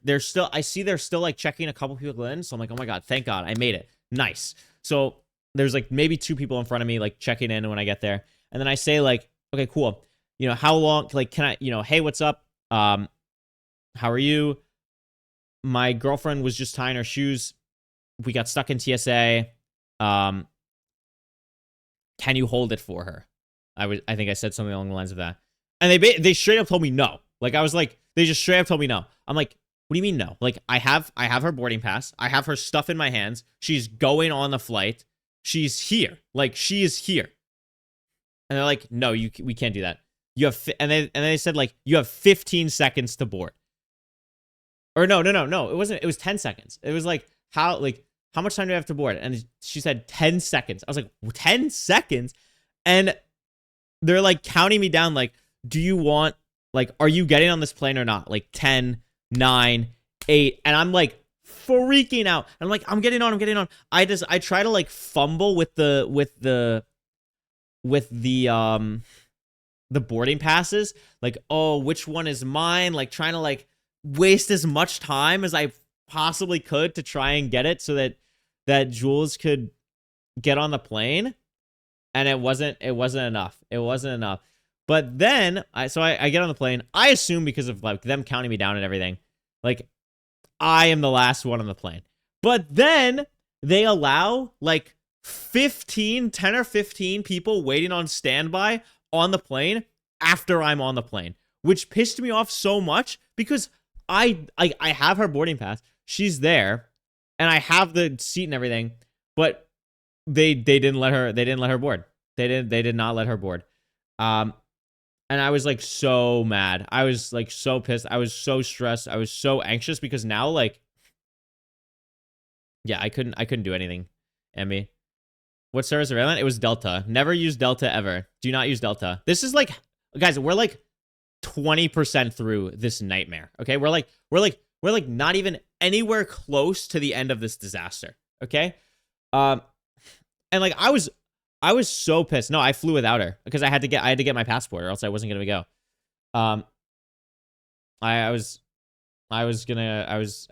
B: they're still, I see they're still like checking a couple people in. So I'm like, oh my God, thank God I made it. nice. So there's like maybe 2 people in front of me, like checking in when I get there. And then I say like, okay, cool. You know, how long, like, can I, you know, hey, what's up? How are you? My girlfriend was just tying her shoes. We got stuck in TSA. Can you hold it for her? I think I said something along the lines of that. And they straight up told me no. Like, I was like, they just straight up told me no. I'm like, what do you mean no? Like, I have her boarding pass. I have her stuff in my hands. She's going on the flight. She's here. Like, she is here. And they're like, no, we can't do that. You have, and they said like, you have 15 seconds to board. Or no. It wasn't. It was 10 seconds. It was like, how much time do I have to board? And she said 10 seconds. I was like, 10 seconds? And they're like counting me down. Like, do you want, like, are you getting on this plane or not? Like 10, 9, 8. And I'm like freaking out. I'm like, I'm getting on. I try to like fumble with the boarding passes. Like, oh, which one is mine? Like trying to like waste as much time as I possibly could to try and get it so that Jules could get on the plane. And it wasn't enough. But then I get on the plane. I assume because of like them counting me down and everything, like I am the last one on the plane. But then they allow like 10 or 15 people waiting on standby on the plane after I'm on the plane, which pissed me off so much because I have her boarding pass. She's there and I have the seat and everything, but they didn't let her board. They did not let her board. And I was like so mad. I was like so pissed. I was so stressed. I was so anxious because now like, yeah, I couldn't do anything. Emmy, what service are on? It was Delta. Never use Delta ever. Do not use Delta. This is like, guys, we're like 20% through this nightmare. Okay, we're like not even anywhere close to the end of this disaster. Okay, and like I was so pissed. No, I flew without her because I had to get my passport or else I wasn't gonna go. I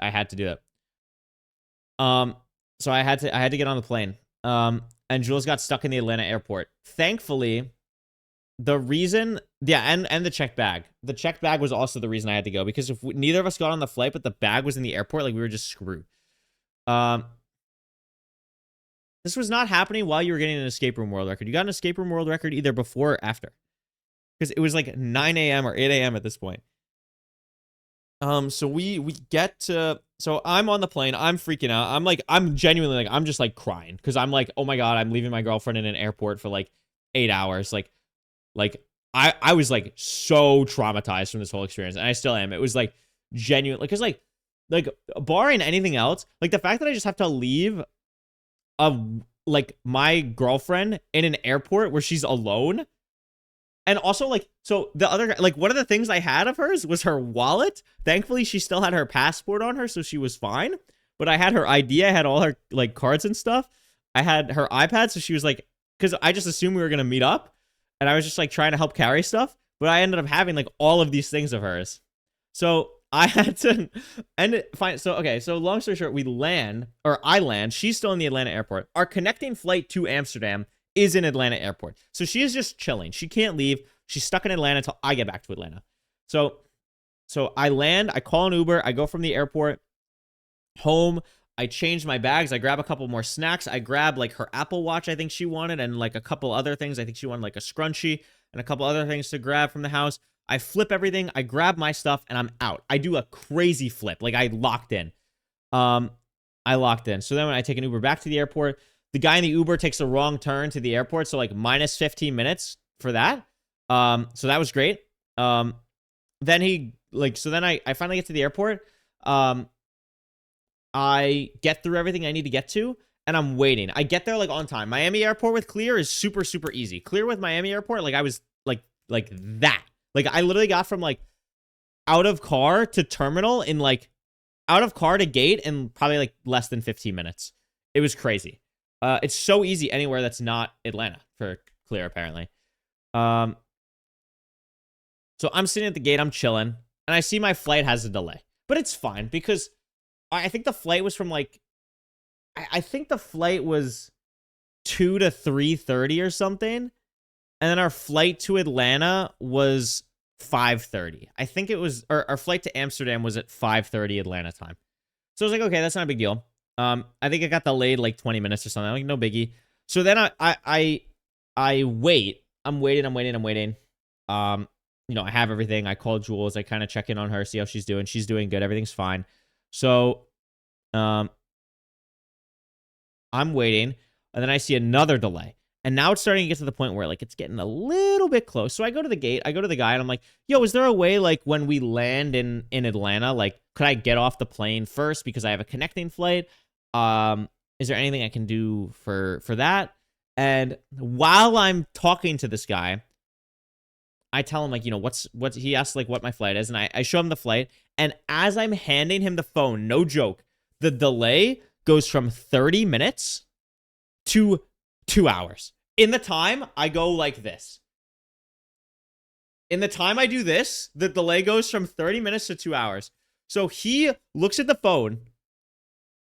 B: had to do it. So I had to get on the plane. And Jules got stuck in the Atlanta airport. Thankfully, the reason, and the checked bag. The checked bag was also the reason I had to go because if neither of us got on the flight, but the bag was in the airport, like we were just screwed. This was not happening while you were getting an escape room world record. You got an escape room world record either before or after. Because it was like 9 a.m. or 8 a.m. at this point. So we get to, so I'm on the plane. I'm freaking out. I'm genuinely like, I'm just like crying. Because I'm like, oh my God, I'm leaving my girlfriend in an airport for like 8 hours. Like I was like so traumatized from this whole experience. And I still am. It was like genuine. Because like barring anything else, like the fact that I just have to leave like my girlfriend in an airport where she's alone. And also like, so the other, like one of the things I had of hers was her wallet. Thankfully, she still had her passport on her, so she was fine. But I had her ID. I had all her like cards and stuff. I had her iPad, so she was like, because I just assumed we were going to meet up. And I was just like trying to help carry stuff. But I ended up having like all of these things of hers. So I had to end it fine. So, okay. So long story short, I land. She's still in the Atlanta airport. Our connecting flight to Amsterdam is in Atlanta airport. So she is just chilling. She can't leave. She's stuck in Atlanta until I get back to Atlanta. So I land, I call an Uber, I go from the airport home, I change my bags, I grab a couple more snacks, I grab like her Apple Watch I think she wanted, and like a couple other things. I think she wanted like a scrunchie and a couple other things to grab from the house. I flip everything, I grab my stuff, and I'm out. I do a crazy flip. Like I locked in. So then when I take an Uber back to the airport, the guy in the Uber takes the wrong turn to the airport, so like minus 15 minutes for that. So that was great. Then he like, so then I finally get to the airport. I get through everything I need to get to, and I'm waiting. I get there like on time. Miami airport with Clear is super, super easy. Clear with Miami airport, like I was like that. Like I literally got from like out of car to terminal in like out of car to gate in probably like less than 15 minutes. It was crazy. It's so easy anywhere that's not Atlanta for Clear, apparently. So I'm sitting at the gate, I'm chilling, and I see my flight has a delay. But it's fine because I think the flight was from like I think the flight was 2 to 3:30 or something. And then our flight to Atlanta was 5:30. I think it was, or our flight to Amsterdam was at 5:30 Atlanta time. So I was like, okay, that's not a big deal. I think it got delayed like 20 minutes or something. I'm like, no biggie. So then I wait. I'm waiting. You know, I have everything. I call Jules. I kind of check in on her, see how she's doing. She's doing good. Everything's fine. So, I'm waiting, and then I see another delay. And now it's starting to get to the point where, like, it's getting a little bit close. So I go to the gate. I go to the guy, and I'm like, yo, is there a way, like, when we land in Atlanta, like, could I get off the plane first because I have a connecting flight? Is there anything I can do for that? And while I'm talking to this guy, I tell him, like, you know, what's he asks, like, what my flight is, and I show him the flight. And as I'm handing him the phone, no joke, the delay goes from 30 minutes to 2 hours. In the time, I go like this. In the time I do this, the delay goes from 30 minutes to 2 hours. So he looks at the phone,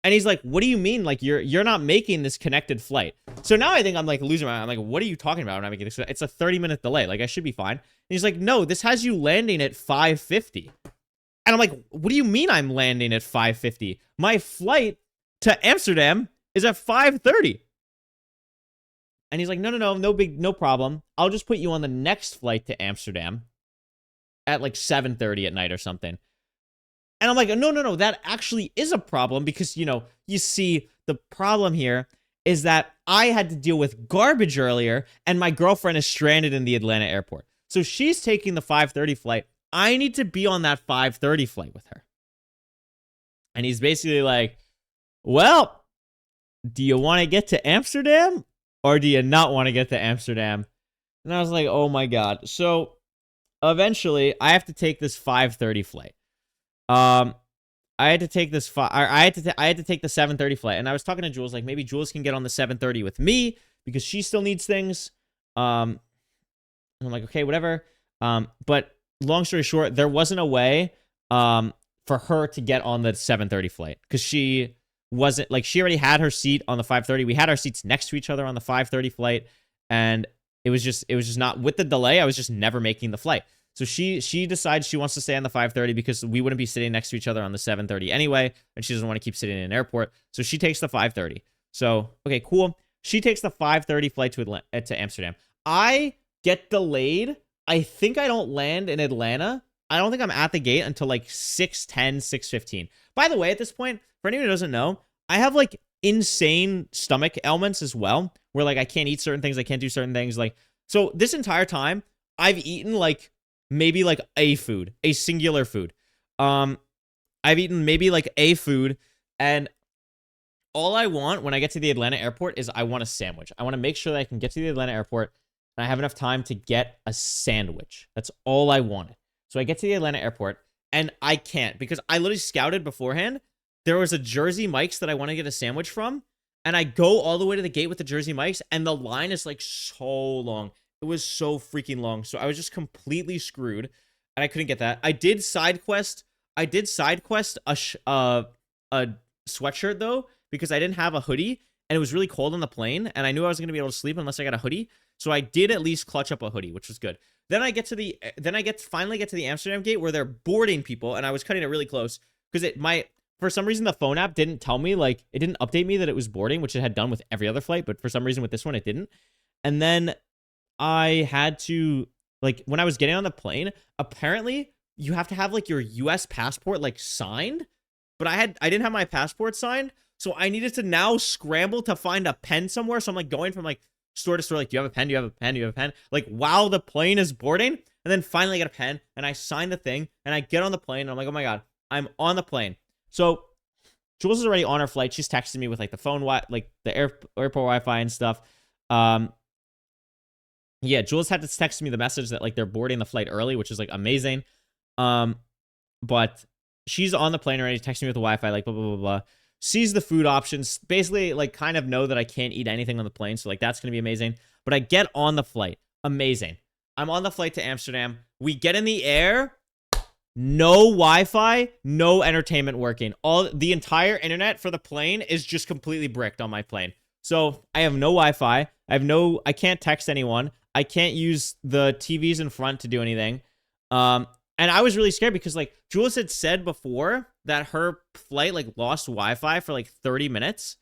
B: and he's like, what do you mean? Like, you're not making this connected flight. So now I think I'm, like, losing my mind. I'm like, what are you talking about when I'm making this? It's a 30-minute delay. Like, I should be fine. And he's like, no, this has you landing at 5:50. And I'm like, what do you mean I'm landing at 5:50? My flight to Amsterdam is at 5:30. And he's like, no problem. I'll just put you on the next flight to Amsterdam at like 7:30 at night or something. And I'm like, no, that actually is a problem because, you know, you see, the problem here is that I had to deal with garbage earlier and my girlfriend is stranded in the Atlanta airport. So she's taking the 5:30 flight. I need to be on that 5:30 flight with her. And he's basically like, well, do you want to get to Amsterdam or do you not want to get to Amsterdam? And I was like, oh my God. So eventually I have to take this 5:30 flight. I had to take this I had to take the 7:30 flight, and I was talking to Jules, like, maybe Jules can get on the 7:30 with me because she still needs things. And I'm like, okay, whatever. But long story short, there wasn't a way for her to get on the 7:30 flight because she wasn't, like, she already had her seat on the 5:30. We had our seats next to each other on the 5:30 flight, and it was just not, with the delay, I was just never making the flight. So she decides she wants to stay on the 5:30 because we wouldn't be sitting next to each other on the 7:30 anyway, and she doesn't want to keep sitting in an airport. So she takes the 5:30. So, okay, cool. She takes the 5:30 flight to Amsterdam. I get delayed. I think I don't land in Atlanta. I don't think I'm at the gate until like 6:10, 6:15. By the way, at this point, for anyone who doesn't know, I have like insane stomach ailments as well, where like I can't eat certain things, I can't do certain things. Like, so this entire time, I've eaten like maybe like a singular food. I've eaten maybe like a food, and all I want when I get to the Atlanta airport is I want a sandwich. I want to make sure that I can get to the Atlanta airport and I have enough time to get a sandwich. That's all I wanted. So I get to the Atlanta airport and I can't, because I literally scouted beforehand. There was a Jersey Mike's that I want to get a sandwich from, and I go all the way to the gate with the Jersey Mike's, and the line is like so long. It was so freaking long. So I was just completely screwed, and I couldn't get that. I did side quest a sweatshirt though, because I didn't have a hoodie, and it was really cold on the plane, and I knew I was going to be able to sleep unless I got a hoodie. So I did at least clutch up a hoodie, which was good. Then I finally get to the Amsterdam gate where they're boarding people, and I was cutting it really close because for some reason the phone app didn't tell me, like, it didn't update me that it was boarding, which it had done with every other flight, but for some reason with this one it didn't. And then I had to, like, when I was getting on the plane, apparently you have to have like your US passport like signed, but I didn't have my passport signed, so I needed to now scramble to find a pen somewhere. So I'm like going from like store to store, like, do you have a pen? Do you have a pen? Do you have a pen? Like, while the plane is boarding, and then finally I get a pen and I sign the thing and I get on the plane and I'm like, oh my God, I'm on the plane. So Jules is already on her flight. She's texting me with like the phone, like the airport Wi-Fi and stuff. Yeah, Jules had to text me the message that like they're boarding the flight early, which is like amazing. But she's on the plane already, texting me with the Wi-Fi, like blah, blah, blah, blah. Sees the food options, basically like kind of know that I can't eat anything on the plane. So like, that's going to be amazing. But I get on the flight. Amazing. I'm on the flight to Amsterdam. We get in the air. no Wi-Fi, no entertainment working. The entire internet for the plane is just completely bricked on my plane. So I have no Wi-Fi. I can't text anyone. I can't use the TVs in front to do anything. And I was really scared because like Jules had said before that her flight like lost Wi-Fi for like 30 minutes.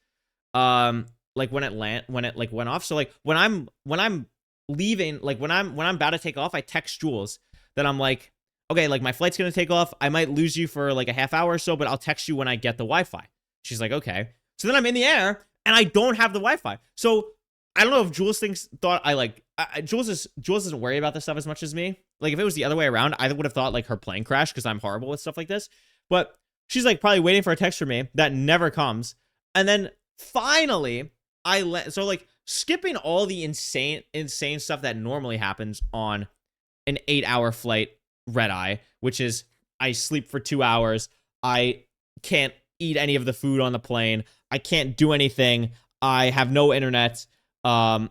B: Like when it like went off. So like when I'm leaving, like when I'm about to take off, I text Jules that I'm like, okay, like my flight's gonna take off. I might lose you for like a half hour or so, but I'll text you when I get the Wi-Fi. She's like, okay. So then I'm in the air and I don't have the Wi-Fi. So I don't know if Jules thought I like Jules doesn't worry about this stuff as much as me. Like if it was the other way around, I would have thought like her plane crashed because I'm horrible with stuff like this. But she's like probably waiting for a text from me that never comes. And then finally so like skipping all the insane stuff that normally happens on an 8-hour flight red eye, which is I sleep for 2 hours. I can't eat any of the food on the plane. I can't do anything. I have no internet. I'm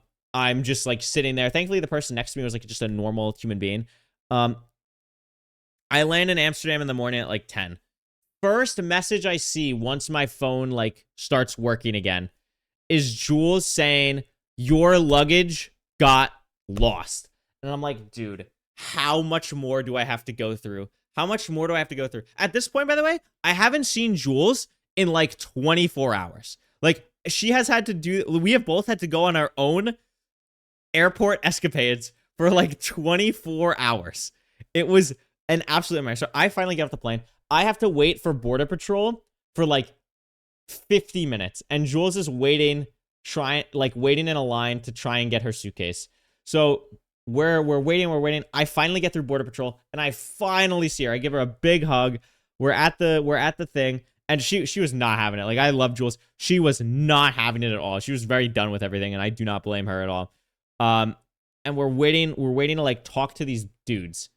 B: just like sitting there. Thankfully, the person next to me was like just a normal human being. I land in Amsterdam in the morning at like 10. First message I see once my phone like starts working again is Jules saying, your luggage got lost. And I'm like, dude, how much more do I have to go through? How much more do I have to go through? At this point, by the way, I haven't seen Jules in like 24 hours. Like we have both had to go on our own airport escapades for like 24 hours. It was an absolute nightmare. So I finally get off the plane. I have to wait for Border Patrol for like 50 minutes. And Jules is waiting in a line to try and get her suitcase. So we're waiting. I finally get through Border Patrol and I finally see her. I give her a big hug. We're at the thing. And she was not having it. Like, I love Jules. She was not having it at all. She was very done with everything, and I do not blame her at all. And we're waiting to like talk to these dudes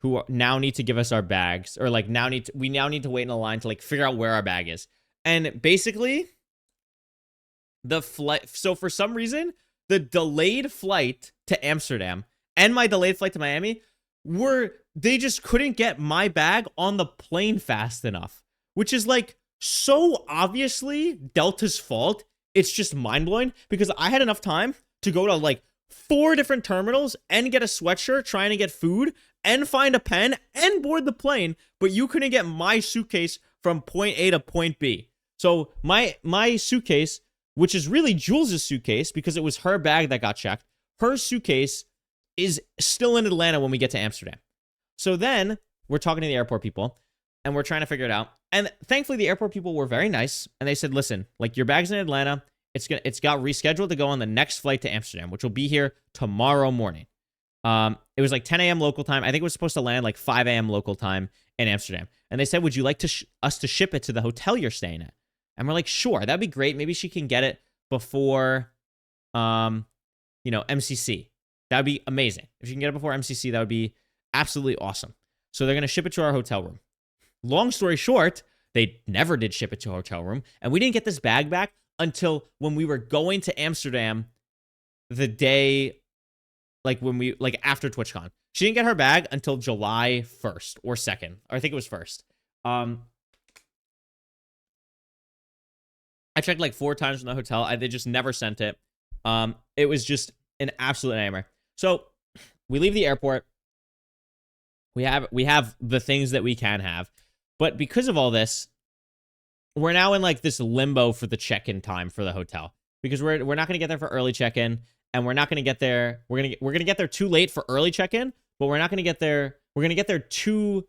B: who now need to give us our bags, or like we now need to wait in a line to like figure out where our bag is. And basically, the flight. So for some reason, the delayed flight to Amsterdam and my delayed flight to Miami they just couldn't get my bag on the plane fast enough. Which is like so obviously Delta's fault. It's just mind-blowing because I had enough time to go to like 4 different terminals and get a sweatshirt, trying to get food and find a pen and board the plane, but you couldn't get my suitcase from point A to point B. So my suitcase, which is really Jules' suitcase because it was her bag that got checked, her suitcase is still in Atlanta when we get to Amsterdam. So then we're talking to the airport people and we're trying to figure it out. And thankfully, the airport people were very nice. And they said, listen, like, your bag's in Atlanta. It's got rescheduled to go on the next flight to Amsterdam, which will be here tomorrow morning. It was like 10 a.m. local time. I think it was supposed to land like 5 a.m. local time in Amsterdam. And they said, would you like us to ship it to the hotel you're staying at? And we're like, sure, that'd be great. Maybe she can get it before, MCC. That would be amazing. If you can get it before MCC, that would be absolutely awesome. So they're going to ship it to our hotel room. Long story short, they never did ship it to a hotel room, and we didn't get this bag back until when we were going to Amsterdam the day, after TwitchCon. She didn't get her bag until July 1st or 2nd, or I think it was 1st. I checked like 4 times from the hotel. They just never sent it. It was just an absolute nightmare. So we leave the airport. We have the things that we can have. But because of all this, we're now in like this limbo for the check-in time for the hotel, because we're not going to get there for early check-in, and we're not going to get there. We're going to get there too late for early check-in, but we're not going to get there. We're going to get there too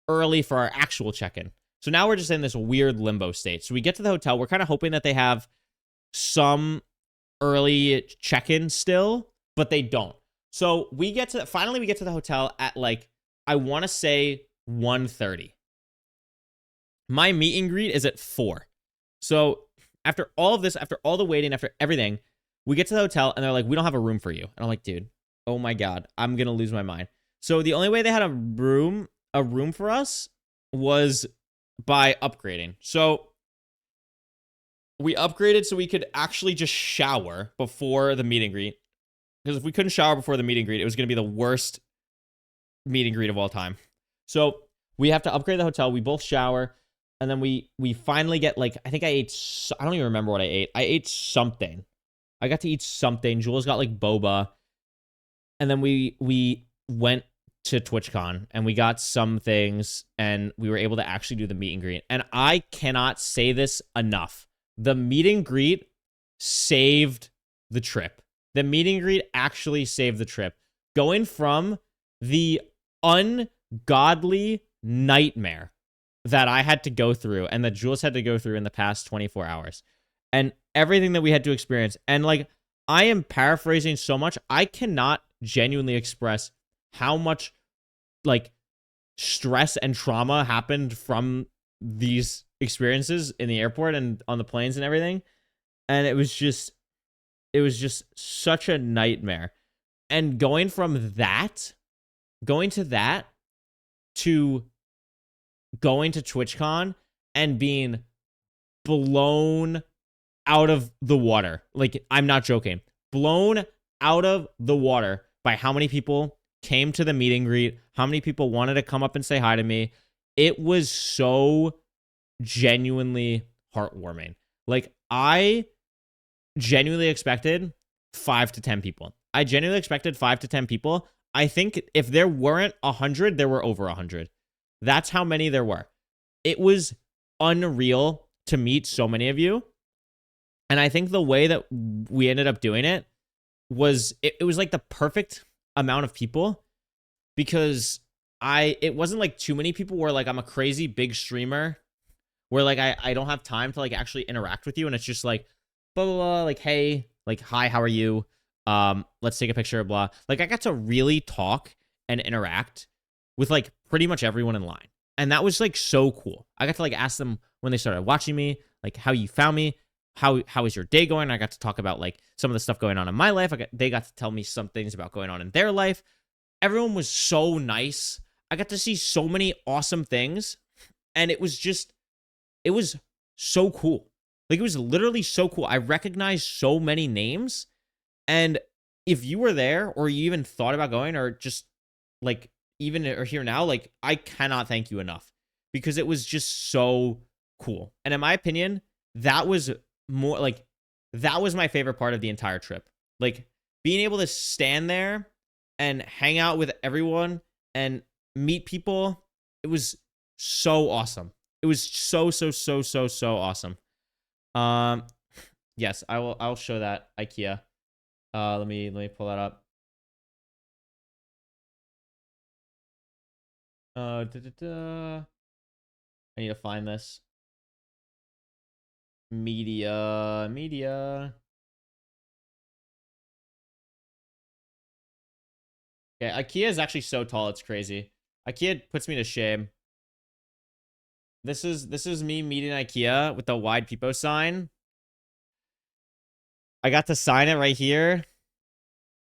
B: early for our actual check-in. So now we're just in this weird limbo state. So we get to the hotel. We're kind of hoping that they have some early check-in still, but they don't. So finally we get to the hotel at like, I want to say 1:30. My meet and greet is at 4. So after all of this, after all the waiting, after everything, we get to the hotel and they're like, we don't have a room for you. And I'm like, dude, oh my God, I'm going to lose my mind. So the only way they had a room for us was by upgrading. So we upgraded so we could actually just shower before the meet and greet. Because if we couldn't shower before the meet and greet, it was going to be the worst meet and greet of all time. So We have to upgrade the hotel. We both shower. And then we finally get, like, I think I don't even remember what I ate. I ate something. I got to eat something. Jules got, like, boba. And then we went to TwitchCon and we got some things and we were able to actually do the meet and greet. And I cannot say this enough. The meet and greet saved the trip. The meet and greet actually saved the trip. Going from the ungodly nightmare that I had to go through and that Jules had to go through in the past 24 hours and everything that we had to experience. And like, I am paraphrasing so much. I cannot genuinely express how much like stress and trauma happened from these experiences in the airport and on the planes and everything. And it was just such a nightmare. And going to that to going to TwitchCon and being blown out of the water. Like, I'm not joking. Blown out of the water by how many people came to the meet and greet, how many people wanted to come up and say hi to me. It was so genuinely heartwarming. Like, I genuinely expected 5 to 10 people. I genuinely expected 5 to 10 people. I think if there weren't 100, there were over 100. That's how many there were. It was unreal to meet so many of you. And I think the way that we ended up doing it was, it was like the perfect amount of people, because it wasn't like too many people where like I'm a crazy big streamer where like I don't have time to like actually interact with you. And it's just like, blah, blah, blah, like, hey, like, hi, how are you? Let's take a picture, blah. Like, I got to really talk and interact with like pretty much everyone in line. And that was like so cool. I got to like ask them when they started watching me, like how you found me, how is your day going? I got to talk about like some of the stuff going on in my life. They got to tell me some things about going on in their life. Everyone was so nice. I got to see so many awesome things. And it was so cool. Like, it was literally so cool. I recognized so many names. And if you were there or you even thought about going or just like even or here now, like, I cannot thank you enough, because it was just so cool. And in my opinion, that was my favorite part of the entire trip. Like, being able to stand there and hang out with everyone and meet people. It was so awesome. It was so awesome. Yes, I'll show that IKEA. Let me pull that up. I need to find this. Media. Okay, IKEA is actually so tall, it's crazy. IKEA puts me to shame. This is me meeting IKEA with the wide peepo sign. I got to sign it right here.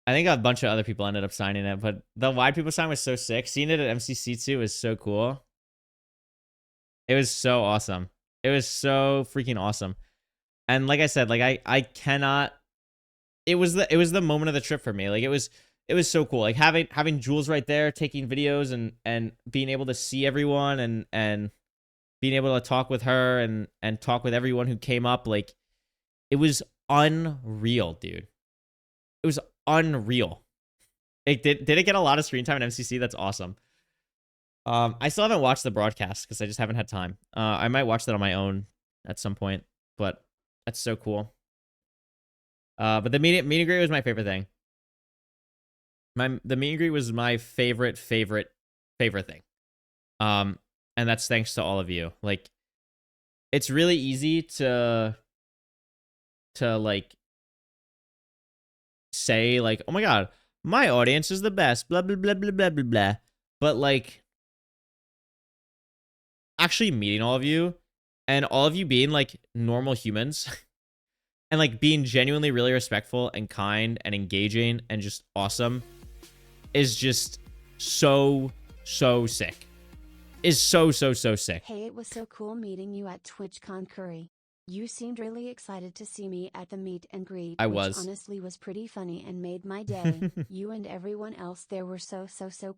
B: I think a bunch of other people ended up signing it, but the wide peepo sign was so sick. Seeing it at MCC2 was so cool. It was so awesome. It was so freaking awesome. And like I said, like I cannot. It was the moment of the trip for me. Like, it was so cool. Like, having Jules right there taking videos and being able to see everyone and being able to talk with her and talk with everyone who came up. Like, it was unreal, dude. It was unreal. Did it get a lot of screen time at MCC? That's awesome. I still haven't watched the broadcast because I just haven't had time. I might watch that on my own at some point, but that's so cool. But the meet and greet was my favorite thing. The meet and greet was my favorite thing. And that's thanks to all of you. Like, it's really easy to like say like, oh my god, my audience is the best, blah blah blah blah blah blah blah. But like, actually meeting all of you and all of you being like normal humans and like being genuinely really respectful and kind and engaging and just awesome is just so sick. Is so sick.
A: Hey, it was so cool meeting you at TwitchCon Curry. You seemed really excited to see me at the meet and greet, which honestly was pretty funny and made my day. You and everyone else there were so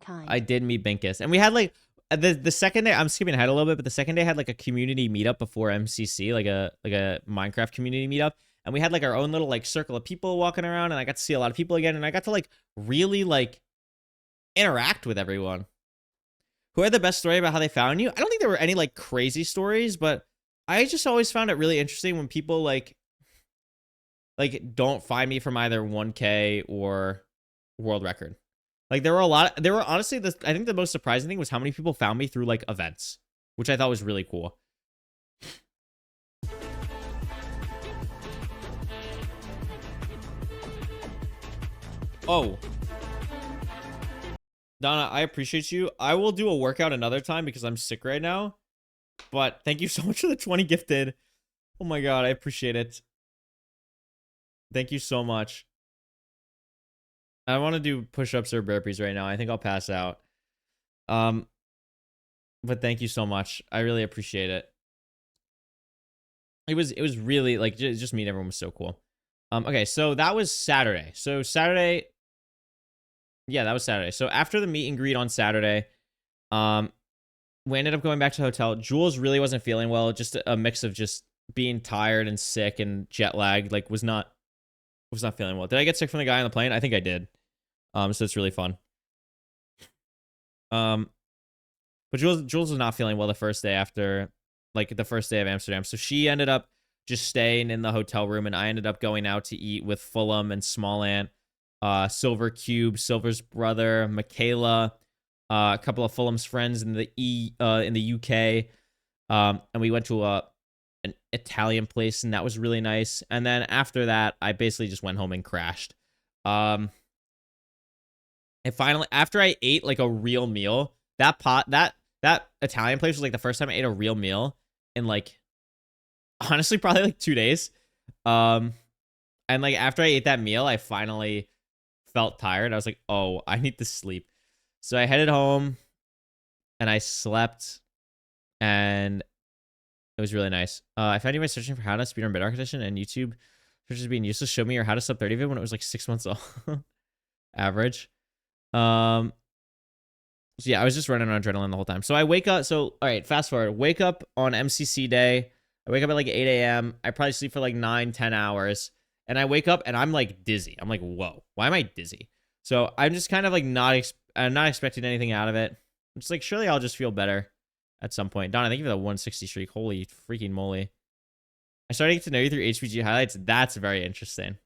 A: kind.
B: I did meet Binkus, and we had like the second day, I'm skipping ahead a little bit, but the second day had like a community meetup before MCC, like a Minecraft community meetup, and we had like our own little like circle of people walking around, and I got to see a lot of people again, and I got to like really like interact with everyone. Who had the best story about how they found you? I don't think there were any like crazy stories, but I just always found it really interesting when people like don't find me from either 1K or world record. Like there were honestly, I think the most surprising thing was how many people found me through like events, which I thought was really cool. Oh, Donna, I appreciate you. I will do a workout another time because I'm sick right now. But thank you so much for the 20 gifted. Oh my god, I appreciate it. Thank you so much. I want to do push-ups or burpees right now. I think I'll pass out. But thank you so much. I really appreciate it. It was really like just meeting everyone was so cool. Okay, so that was Saturday. So Saturday, yeah, that was Saturday. So after the meet and greet on Saturday, we ended up going back to the hotel. Jules really wasn't feeling well. Just a mix of just being tired and sick and jet lagged. Like was not feeling well. Did I get sick from the guy on the plane? I think I did. So it's really fun. But Jules was not feeling well the first day after, like the first day of Amsterdam. So she ended up just staying in the hotel room, and I ended up going out to eat with Fulham and Small Ant, Silver Cube, Silver's brother, Michaela, a couple of Fulham's friends in the UK, and we went to an Italian place, and that was really nice. And then after that, I basically just went home and crashed. And finally, after I ate like a real meal, that Italian place was like the first time I ate a real meal in like, honestly, probably like 2 days. And like after I ate that meal, I finally felt tired. I was like, oh, I need to sleep. So I headed home and I slept, and it was really nice. I found you by searching for how to speedrun Bit Architecture, and YouTube searches being useless. Show me your how to sub 30 vid when it was like 6 months old. Average. So yeah, I was just running on adrenaline the whole time. So I wake up. So all right, fast forward. Wake up on MCC day. I wake up at like 8 a.m. I probably sleep for like 9-10 hours, and I wake up and I'm like dizzy. I'm like, whoa, why am I dizzy? So I'm just kind of like I'm not expecting anything out of it. I'm just like, surely I'll just feel better at some point. Donna, thank you for the 160 streak. Holy freaking moly. I started getting to know you through HPG highlights. That's very interesting.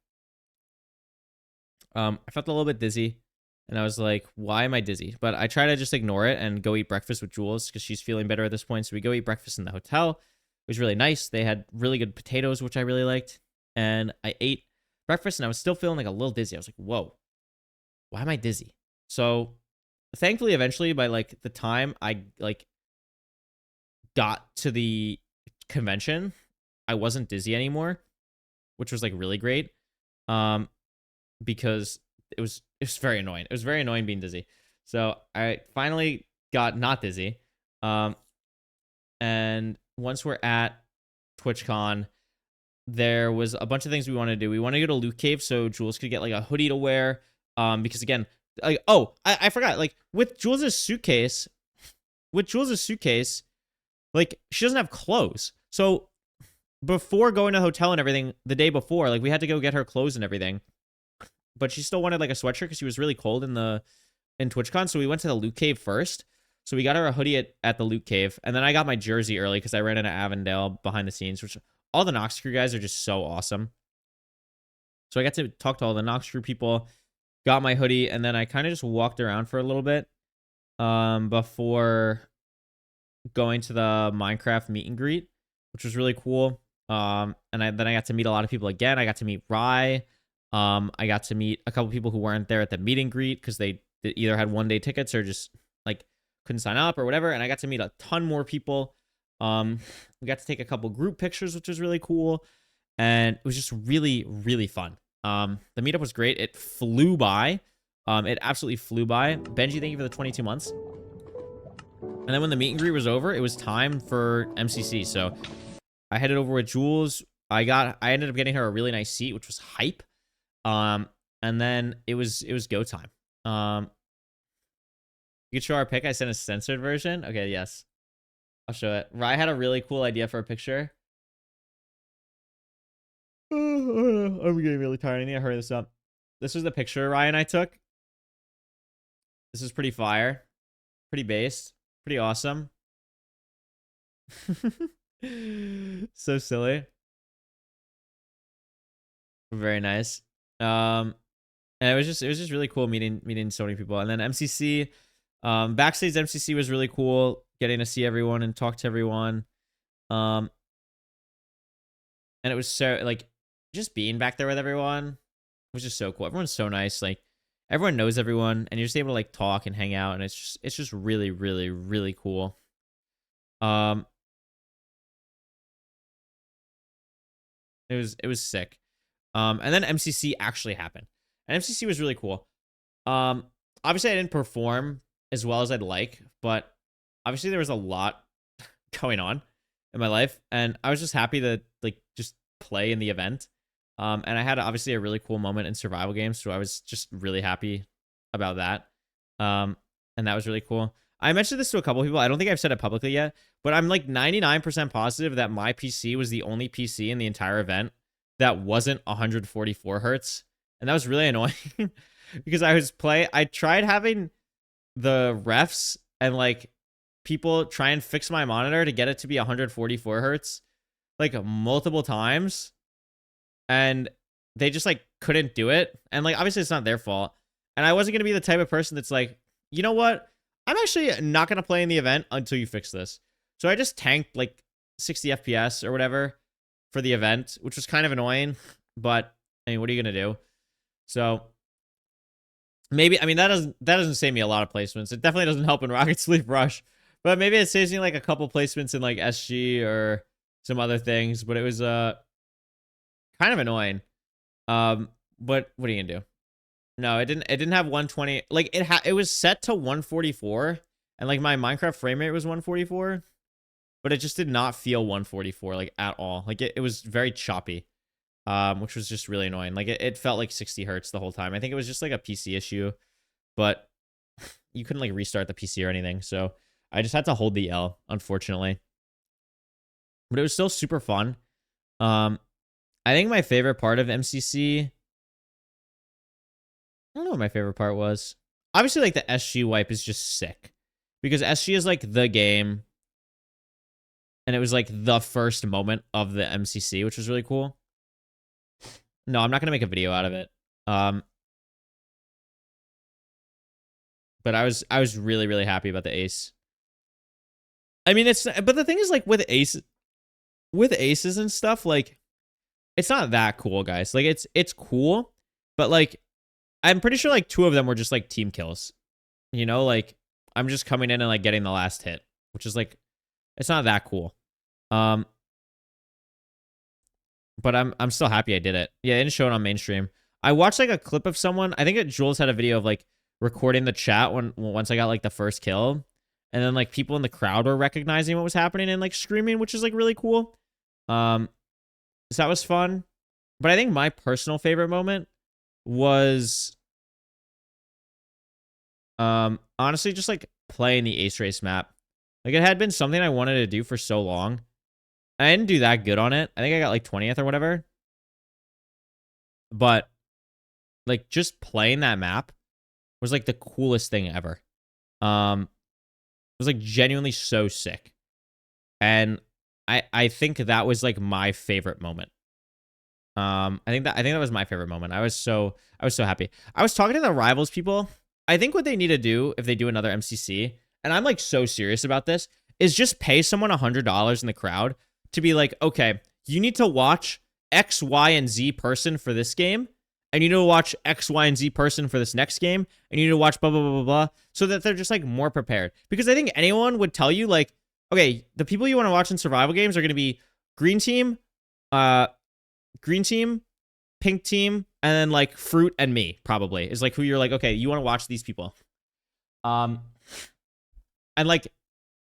B: I felt a little bit dizzy, and I was like, why am I dizzy? But I try to just ignore it and go eat breakfast with Jules because she's feeling better at this point. So we go eat breakfast in the hotel. It was really nice. They had really good potatoes, which I really liked. And I ate breakfast, and I was still feeling like a little dizzy. I was like, whoa, why am I dizzy? So thankfully, eventually, by like the time I like got to the convention, I wasn't dizzy anymore, which was like really great. Because it was very annoying. It was very annoying being dizzy. So I finally got not dizzy. And once we're at TwitchCon, there was a bunch of things we wanted to do. We want to go to Loot Cave so Jules could get like a hoodie to wear. Because again, like, oh, I forgot, like with Jules' suitcase, like she doesn't have clothes. So before going to the hotel and everything, the day before, like we had to go get her clothes and everything. But she still wanted like a sweatshirt because she was really cold in TwitchCon. So we went to the Loot Cave first. So we got her a hoodie at the Loot Cave. And then I got my jersey early because I ran into Avondale behind the scenes, which all the Nox Crew guys are just so awesome. So I got to talk to all the Nox Crew people, got my hoodie, and then I kind of just walked around for a little bit before going to the Minecraft meet and greet, which was really cool. And then I got to meet a lot of people again. I got to meet Rye. I got to meet a couple people who weren't there at the meet and greet because they either had one-day tickets or just like couldn't sign up or whatever. And I got to meet a ton more people. We got to take a couple group pictures, which was really cool. And it was just really, really fun. The meetup was great. It flew by. It absolutely flew by. Benji, thank you for the 22 months. And then when the meet and greet was over, it was time for MCC. So I headed over with Jules. I ended up getting her a really nice seat, which was hype. And then it was go time. You could show our pic. I sent a censored version. Okay, yes. I'll show it. Rye had a really cool idea for a picture. I'm getting really tired. I need to hurry this up. This was the picture Rye and I took. This is pretty fire. Pretty based. Pretty awesome. So silly. Very nice. And it was just really cool meeting so many people. And then MCC, backstage MCC was really cool, getting to see everyone and talk to everyone. And it was so like just being back there with everyone was just so cool. Everyone's so nice. Like everyone knows everyone, and you're just able to like talk and hang out, and it's just really, really, really cool. It was sick. And then MCC actually happened. And MCC was really cool. Obviously I didn't perform as well as I'd like, but obviously there was a lot going on in my life, and I was just happy to like just play in the event. And I had obviously a really cool moment in survival games, so I was just really happy about that. And that was really cool. I mentioned this to a couple people. I don't think I've said it publicly yet, but I'm like 99% positive that my PC was the only PC in the entire event that wasn't 144 hertz. And that was really annoying because I tried having the refs and like people try and fix my monitor to get it to be 144 hertz like multiple times, and they just like couldn't do it. And like obviously it's not their fault, and I wasn't going to be the type of person that's like, you know what, I'm actually not going to play in the event until you fix this. So I just tanked like 60 FPS or whatever for the event, which was kind of annoying, but I mean, what are you going to do? So maybe, I mean, that doesn't save me a lot of placements. It definitely doesn't help in Rocket Sleep Rush, but maybe it saves me like a couple placements in like SG or some other things, but it was kind of annoying. But what are you gonna do? No, it didn't have 120. Like it was set to 144, and like my Minecraft frame rate was 144, but it just did not feel 144 like at all. Like it was very choppy, which was just really annoying. Like it felt like 60 hertz the whole time. I think it was just like a PC issue, but you couldn't like restart the PC or anything, so I just had to hold the L, unfortunately. But it was still super fun. I think my favorite part of MCC, I don't know what my favorite part was. Obviously, like the SG wipe is just sick because SG is like the game, and it was like the first moment of the MCC, which was really cool. No, I'm not gonna make a video out of it. But I was really, really happy about the ace. I mean, but the thing is, like with aces and stuff, like it's not that cool, guys. Like it's cool, but like I'm pretty sure like 2 of them were just like team kills. You know, like I'm just coming in and like getting the last hit, which is like it's not that cool. But I'm still happy I did it. Yeah, they didn't show it on mainstream. I watched like a clip of someone. I think Jules had a video of like recording the chat once I got like the first kill, and then like people in the crowd were recognizing what was happening and like screaming, which is like really cool. So that was fun. But I think my personal favorite moment was honestly just like playing the Ace Race map. Like it had been something I wanted to do for so long. I didn't do that good on it. I think I got like 20th or whatever. But like just playing that map was like the coolest thing ever. It was like genuinely so sick. And I think that was like my favorite moment. I think that was my favorite moment. I was so happy. I was talking to the Rivals people. I think what they need to do if they do another MCC, and I'm like so serious about this, is just pay someone $100 in the crowd to be like, okay, you need to watch X, Y, and Z person for this game, and you need to watch X, Y, and Z person for this next game, and you need to watch blah, blah, blah, blah, blah, so that they're just like more prepared. Because I think anyone would tell you like, okay, the people you want to watch in survival games are going to be green team, pink team, and then like fruit and me probably is like who you're like, okay, you want to watch these people. And like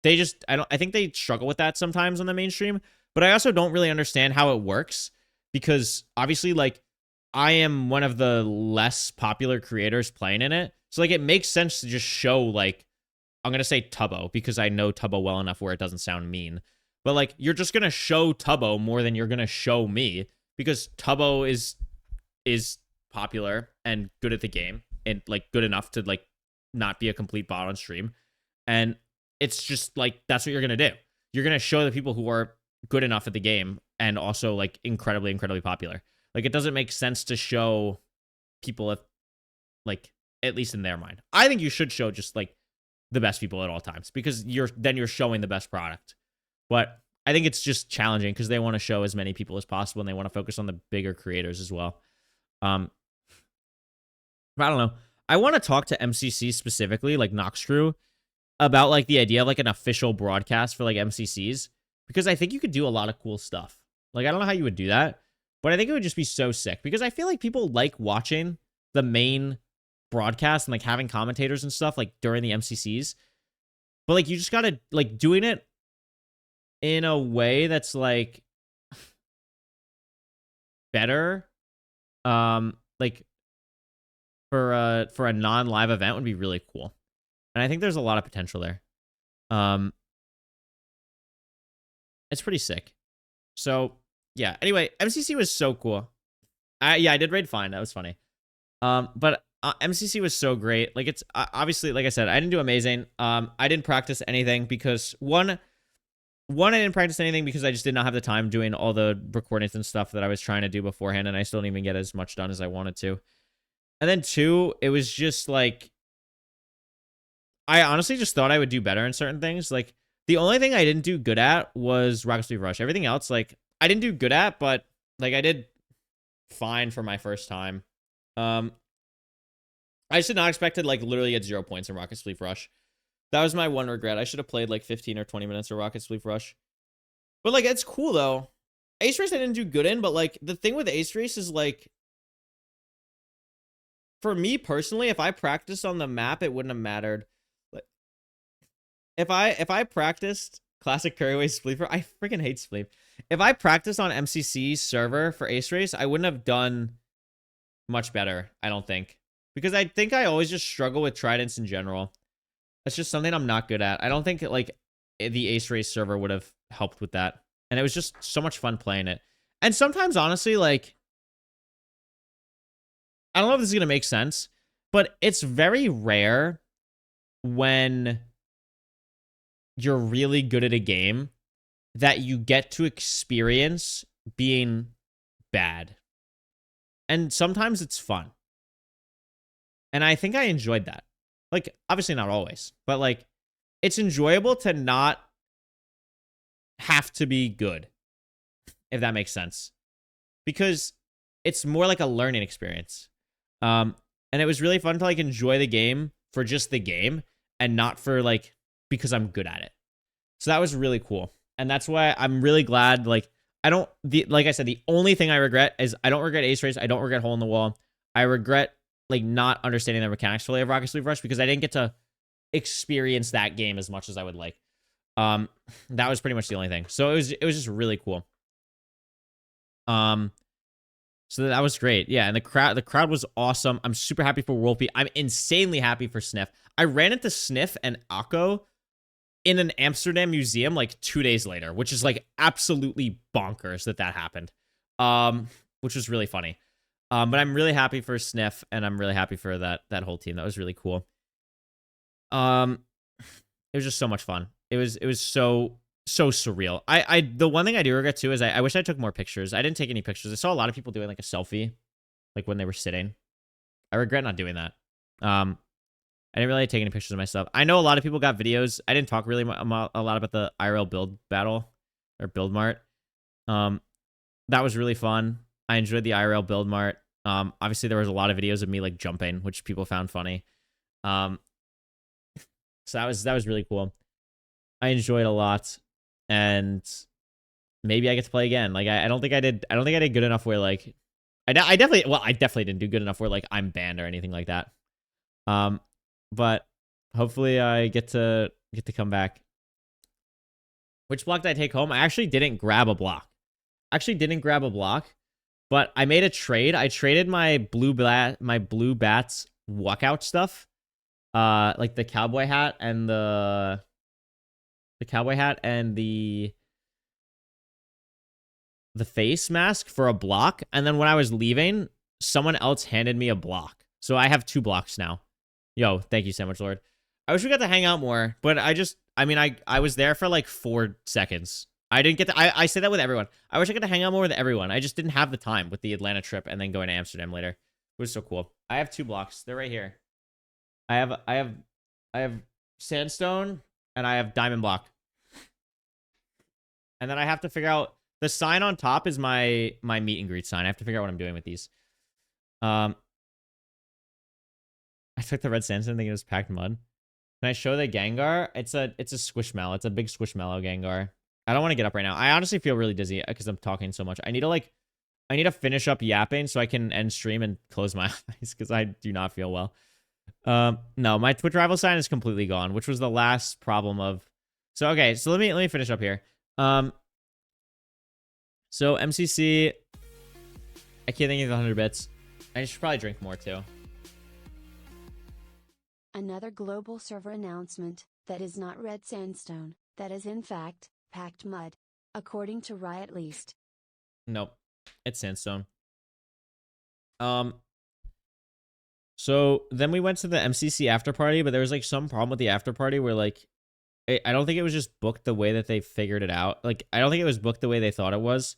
B: I think they struggle with that sometimes on the mainstream, but I also don't really understand how it works because obviously like I am one of the less popular creators playing in it. So like it makes sense to just show like I'm going to say Tubbo because I know Tubbo well enough where it doesn't sound mean. But like, you're just going to show Tubbo more than you're going to show me because Tubbo is popular and good at the game and like good enough to like not be a complete bot on stream. And it's just like, that's what you're going to do. You're going to show the people who are good enough at the game and also like incredibly, incredibly popular. Like, it doesn't make sense to show people if, like, at least in their mind. I think you should show just like the best people at all times because you're showing the best product. But I think it's just challenging because they want to show as many people as possible and they want to focus on the bigger creators as well. I don't know. I want to talk to MCC specifically, like Nox Crew, about like the idea of like an official broadcast for like MCCs because I think you could do a lot of cool stuff. Like, I don't know how you would do that, but I think it would just be so sick because I feel like people like watching the main broadcast and like having commentators and stuff like during the MCCs. But like, you just gotta like doing it in a way that's like better. Like for a non-live event would be really cool. And I think there's a lot of potential there. It's pretty sick. So yeah, anyway, MCC was so cool. I did raid fine. That was funny. But MCC was so great. Like, it's obviously, like I said, I didn't do amazing. I didn't practice anything because one, I didn't practice anything because I just did not have the time doing all the recordings and stuff that I was trying to do beforehand, and I still didn't even get as much done as I wanted to. And then two, it was just like, I honestly just thought I would do better in certain things. Like, the only thing I didn't do good at was Rocket Sleeve Rush. Everything else, like, I didn't do good at, but like, I did fine for my first time. I should not expected like literally get 0 points in Rocket Sleeve Rush. That was my one regret. I should have played like 15 or 20 minutes of Rocket Sleeve Rush. But like, it's cool though. Ace Race I didn't do good in, but like the thing with Ace Race is like, for me personally, if I practiced on the map, it wouldn't have mattered. Like, if I practiced classic Couriway Spleeper, I freaking hate Spleep. If I practiced on MCC's server for Ace Race, I wouldn't have done much better, I don't think. Because I think I always just struggle with tridents in general. That's just something I'm not good at. I don't think like the Ace Race server would have helped with that. And it was just so much fun playing it. And sometimes, honestly, like, I don't know if this is going to make sense, but it's very rare when you're really good at a game that you get to experience being bad. And sometimes it's fun. And I think I enjoyed that. Like, obviously not always, but like, it's enjoyable to not have to be good, if that makes sense. Because it's more like a learning experience. And it was really fun to like enjoy the game for just the game and not for like, because I'm good at it. So that was really cool. And that's why I'm really glad, like, like I said, the only thing I regret is I don't regret Ace Race. I don't regret Hole in the Wall. I regret like not understanding the mechanics fully of Rocket Sleeve Rush because I didn't get to experience that game as much as I would like. That was pretty much the only thing. So it was just really cool. So that was great. Yeah, and the crowd was awesome. I'm super happy for Wolfie. I'm insanely happy for Sniff. I ran into Sniff and Akko in an Amsterdam museum like 2 days later, which is like absolutely bonkers that happened. Which was really funny. But I'm really happy for Sniff, and I'm really happy for that whole team. That was really cool. It was just so much fun. It was so surreal. The one thing I do regret too is I wish I took more pictures. I didn't take any pictures. I saw a lot of people doing like a selfie, like when they were sitting. I regret not doing that. I didn't really take any pictures of myself. I know a lot of people got videos. I didn't talk really a lot about the IRL build battle or build mart. That was really fun. I enjoyed the IRL build mart. Obviously there was a lot of videos of me like jumping, which people found funny. So that was really cool. I enjoyed a lot, and maybe I get to play again. Like I don't think I did good enough where like I definitely didn't do good enough where like I'm banned or anything like that. But hopefully I get to come back. Which block did I take home? I actually didn't grab a block. But I made a trade. I traded my blue bats walkout stuff like the cowboy hat and the face mask for a block, and then when I was leaving, someone else handed me a block. So I have 2 blocks now. Yo, thank you so much, Lord. I wish we got to hang out more, but I was there for like 4 seconds. I didn't get to, I say that with everyone. I wish I got to hang out more with everyone. I just didn't have the time with the Atlanta trip and then going to Amsterdam later. It was so cool. I have 2 blocks. They're right here. I have sandstone and I have diamond block. And then I have to figure out the sign on top is my meet and greet sign. I have to figure out what I'm doing with these. I took the red sandstone thinking it was packed mud. Can I show the Gengar? It's a Squishmallow. It's a big Squishmallow Gengar. I don't want to get up right now. I honestly feel really dizzy because I'm talking so much. I need to finish up yapping so I can end stream and close my eyes because I do not feel well. No, my Twitch rival sign is completely gone, which was the last problem of. So okay, so let me finish up here. So MCC, I can't think of 100 bits. I should probably drink more too.
A: Another global server announcement, that is not red sandstone, that is in fact, packed mud. According to Riot Least.
B: Nope. It's sandstone. So then we went to the MCC after party, but there was like some problem with the after party where like, I don't think it was just booked the way that they figured it out. Like, I don't think it was booked the way they thought it was.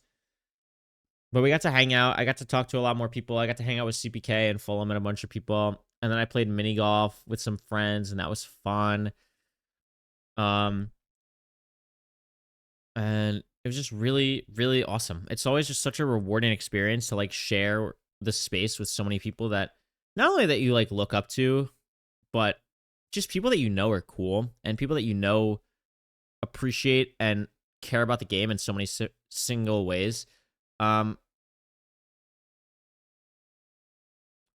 B: But we got to hang out. I got to talk to a lot more people. I got to hang out with CPK and Fulham and a bunch of people. And then I played mini golf with some friends, and that was fun. And it was just really, really awesome. It's always just such a rewarding experience to like share the space with so many people that not only that you like look up to, but just people that you know are cool and people that you know appreciate and care about the game in so many single ways. I'm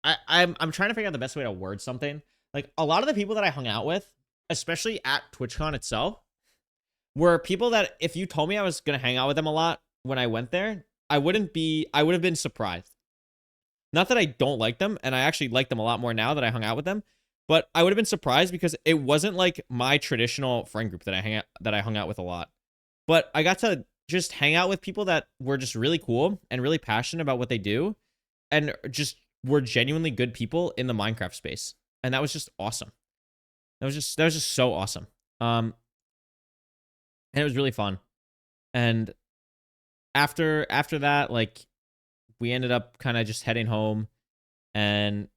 B: trying to figure out the best way to word something. Like a lot of the people that I hung out with, especially at TwitchCon itself, were people that if you told me I was going to hang out with them a lot when I went there, I would have been surprised. Not that I don't like them, and I actually like them a lot more now that I hung out with them, but I would have been surprised because it wasn't like my traditional friend group that I hung out with a lot. But I got to just hang out with people that were just really cool and really passionate about what they do and just were genuinely good people in the Minecraft space. And that was just awesome. That was just so awesome. And it was really fun. And after that, like, we ended up kind of just heading home, and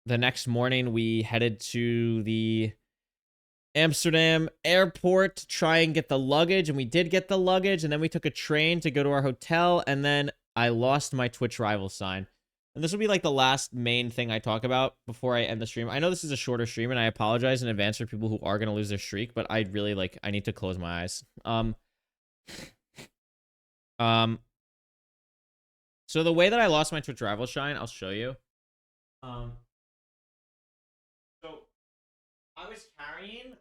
B: the next morning we headed to the Amsterdam airport to try and get the luggage, and we did get the luggage, and then we took a train to go to our hotel, and then I lost my Twitch rival sign. And this will be like the last main thing I talk about before I end the stream. I know this is a shorter stream, and I apologize in advance for people who are going to lose their streak, but I really I need to close my eyes. So the way that I lost my Twitch rival shine, I'll show you. So I was carrying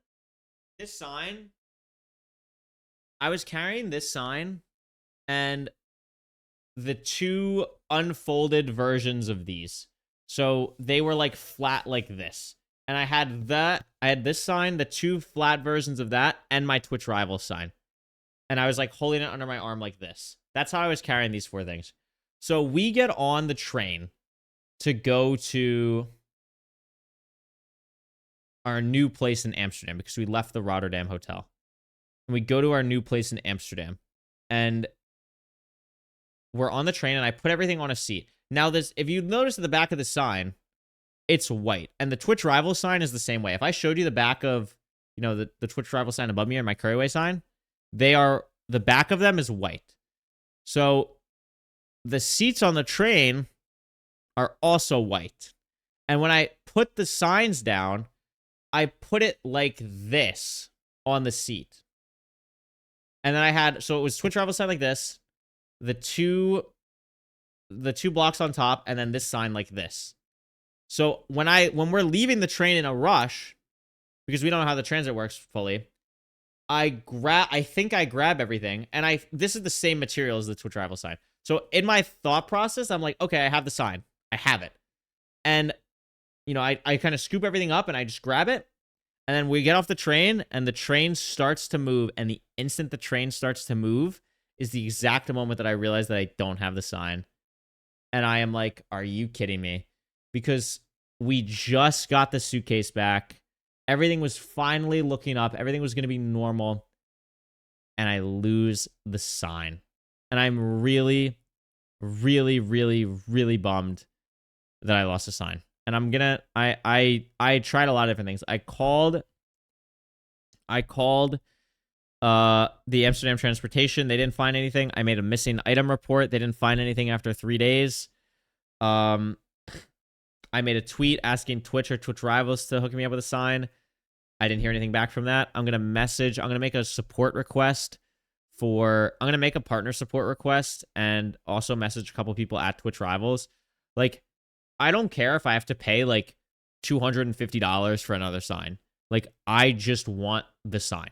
B: this sign. And the 2 unfolded versions of these. So they were like flat like this. And I had this sign, the 2 flat versions of that, and my Twitch rival sign. And I was like holding it under my arm like this. That's how I was carrying these 4 things. So we get on the train to go to our new place in Amsterdam because we left the Rotterdam hotel. And we go to our new place in Amsterdam. And we're on the train, and I put everything on a seat. Now, if you notice at the back of the sign, it's white. And the Twitch rival sign is the same way. If I showed you the back of, the Twitch rival sign above me and my Couriway sign, the back of them is white. So the seats on the train are also white. And when I put the signs down, I put it like this on the seat. And then so it was Twitch rival sign like this, the two blocks on top, and then this sign like this. So when we're leaving the train in a rush, because we don't know how the transit works fully, I think I grab everything, and this is the same material as the Twitch rival sign. So in my thought process, I'm like, okay, I have the sign. I have it. And, you know, I kind of scoop everything up and I just grab it. And then we get off the train and the train starts to move. And the instant the train starts to move is the exact moment that I realize that I don't have the sign. And I am like, are you kidding me? Because we just got the suitcase back. Everything was finally looking up. Everything was going to be normal. And I lose the sign. And I'm really, really, really, really bummed that I lost the sign. And I'm gonna, I tried a lot of different things. I called the Amsterdam transportation. They didn't find anything. I made a missing item report. They didn't find anything after 3 days. I made a tweet asking Twitch or Twitch rivals to hook me up with a sign. I didn't hear anything back from that. I'm gonna make a support request I'm gonna make a partner support request and also message a couple people at Twitch rivals. Like, I don't care if I have to pay like $250 for another sign. Like, I just want the sign.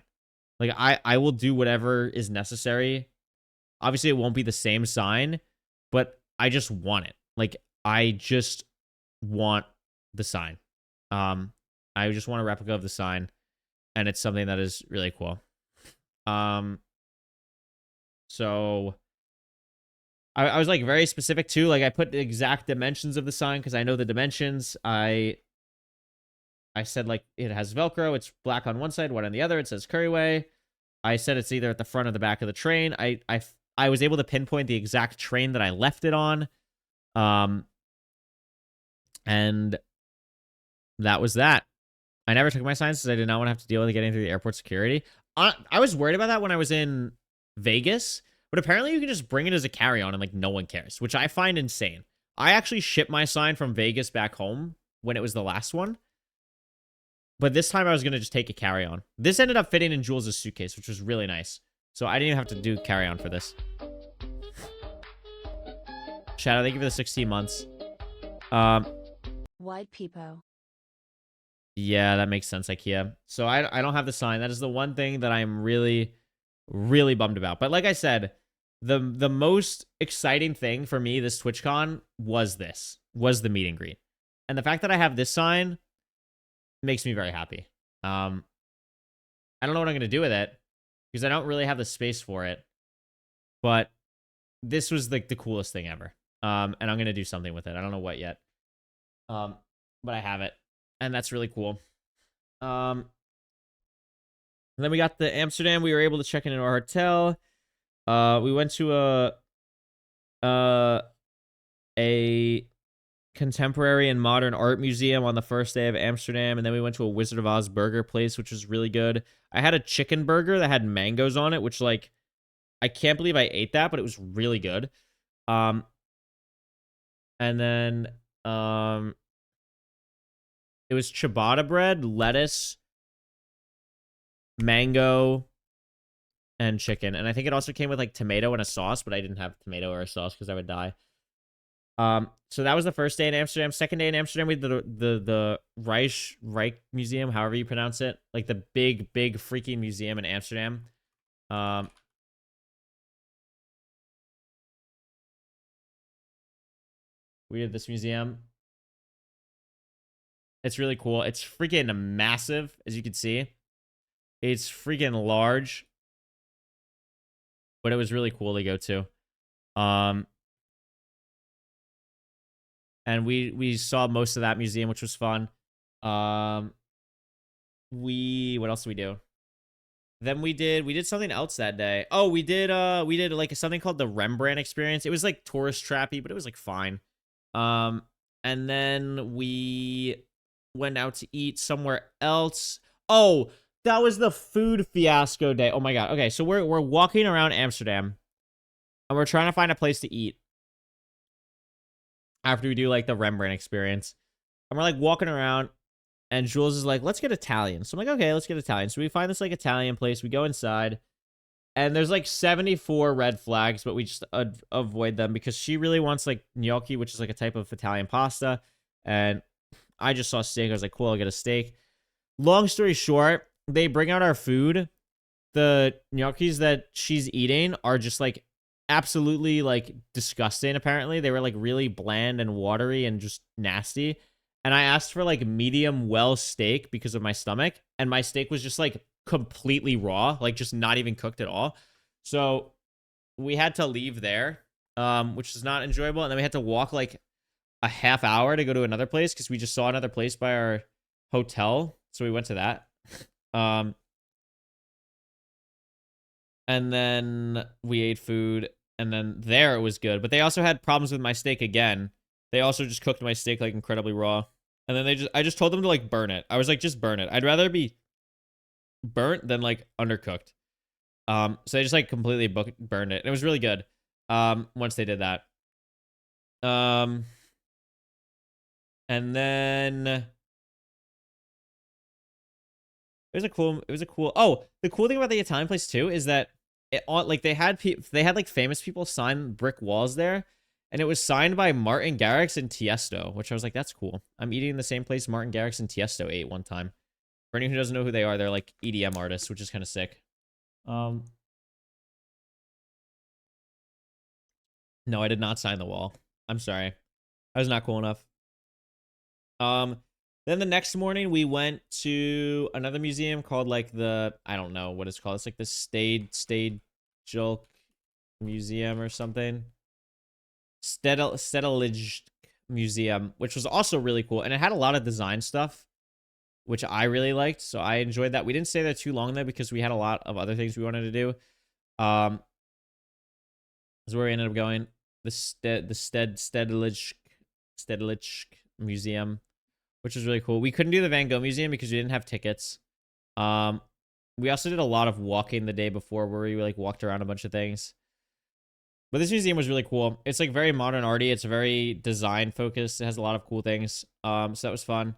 B: Like, I will do whatever is necessary. Obviously, it won't be the same sign, but I just want it. Like, I just want the sign. I just want a replica of the sign, and it's something that is really cool. So I was like very specific too. Like, I put the exact dimensions of the sign because I know the dimensions. I said, like, it has Velcro. It's black on one side, white on the other. It says Couriway. I said it's either at the front or the back of the train. I was able to pinpoint the exact train that I left it on. And that was that. I never took my signs because I did not want to have to deal with getting through the airport security. I was worried about that when I was in Vegas, but apparently you can just bring it as a carry-on and, like, no one cares, which I find insane. I actually shipped my sign from Vegas back home when it was the last one. But this time I was going to just take a carry-on. This ended up fitting in Jules' suitcase, which was really nice. So I didn't even have to do carry-on for this. Shadow, thank you for the 16 months.
A: Wide peepo.
B: Yeah, that makes sense, IKEA. So I don't have the sign. That is the one thing that I'm really, really bummed about. But like I said, the most exciting thing for me this TwitchCon was the meet and greet. And the fact that I have this sign makes me very happy. I don't know what I'm going to do with it because I don't really have the space for it. But this was like the coolest thing ever. And I'm going to do something with it. I don't know what yet. But I have it. And that's really cool. And then we got the Amsterdam. We were able to check into our hotel. We went to a contemporary and modern art museum on the first day of Amsterdam, and then we went to a Wizard of Oz burger place, which was really good. I had a chicken burger that had mangoes on it, which, like, I can't believe I ate that, but it was really good. And then it was ciabatta bread, lettuce, mango, and chicken. And I think it also came with, like, tomato and a sauce, but I didn't have tomato or a sauce because I would die. So that was the first day in Amsterdam. Second day in Amsterdam, we did the Reich Museum, however you pronounce it. Like, the big freaking museum in Amsterdam. We did this museum. It's really cool. It's freaking massive, as you can see. It's freaking large. But it was really cool to go to. And we saw most of that museum, which was fun. What else did we do? Then we did something else that day. Oh, we did like something called the Rembrandt experience. It was like tourist trappy, but it was like fine. And then we went out to eat somewhere else. Oh, that was the food fiasco day. Oh my god. Okay, so we're walking around Amsterdam and we're trying to find a place to eat after we do, like, the Rembrandt experience. And we're, like, walking around, and Jules is like, let's get Italian. So I'm like, okay, let's get Italian. So we find this, like, Italian place. We go inside, and there's, like, 74 red flags, but we just avoid them because she really wants, like, gnocchi, which is, like, a type of Italian pasta. And I just saw steak. I was like, cool, I'll get a steak. Long story short, they bring out our food. The gnocchis that she's eating are just, like, absolutely, like, disgusting. Apparently they were, like, really bland and watery and just nasty. and I asked for like medium well steak because of my stomach, and my steak was just like completely raw, like just not even cooked at all. So we had to leave there, which is not enjoyable, and then we had to walk like a half hour to go to another place because we just saw another place by our hotel, so we went to that. And then we ate food, and then there it was good, but they also had problems with my steak again. They also just cooked my steak like incredibly raw, and then I just told them to like burn it. I was like, just burn it. I'd rather be burnt than like undercooked. So they just like completely burned it. It was really good. Once they did that. And then it was a cool. Oh, the cool thing about the Italian place too is that like they had like famous people sign brick walls there, and it was signed by Martin Garrix and Tiesto, which I was like, that's cool. I'm eating in the same place Martin Garrix and Tiesto ate one time. For anyone who doesn't know who they are, they're like EDM artists, which is kind of sick. No, I did not sign the wall. I'm sorry. I was not cool enough. Then the next morning we went to another museum called like I don't know what it's called. It's like the Stade Julk Museum or something. Stedelijk Museum, which was also really cool, and it had a lot of design stuff, which I really liked. So I enjoyed that. We didn't stay there too long though because we had a lot of other things we wanted to do. Is where we ended up going. The Stedelijk Museum, which was really cool. We couldn't do the Van Gogh Museum because we didn't have tickets. We also did a lot of walking the day before where we like walked around a bunch of things. But this museum was really cool. It's like very modern arty. It's very design focused. It has a lot of cool things. So that was fun.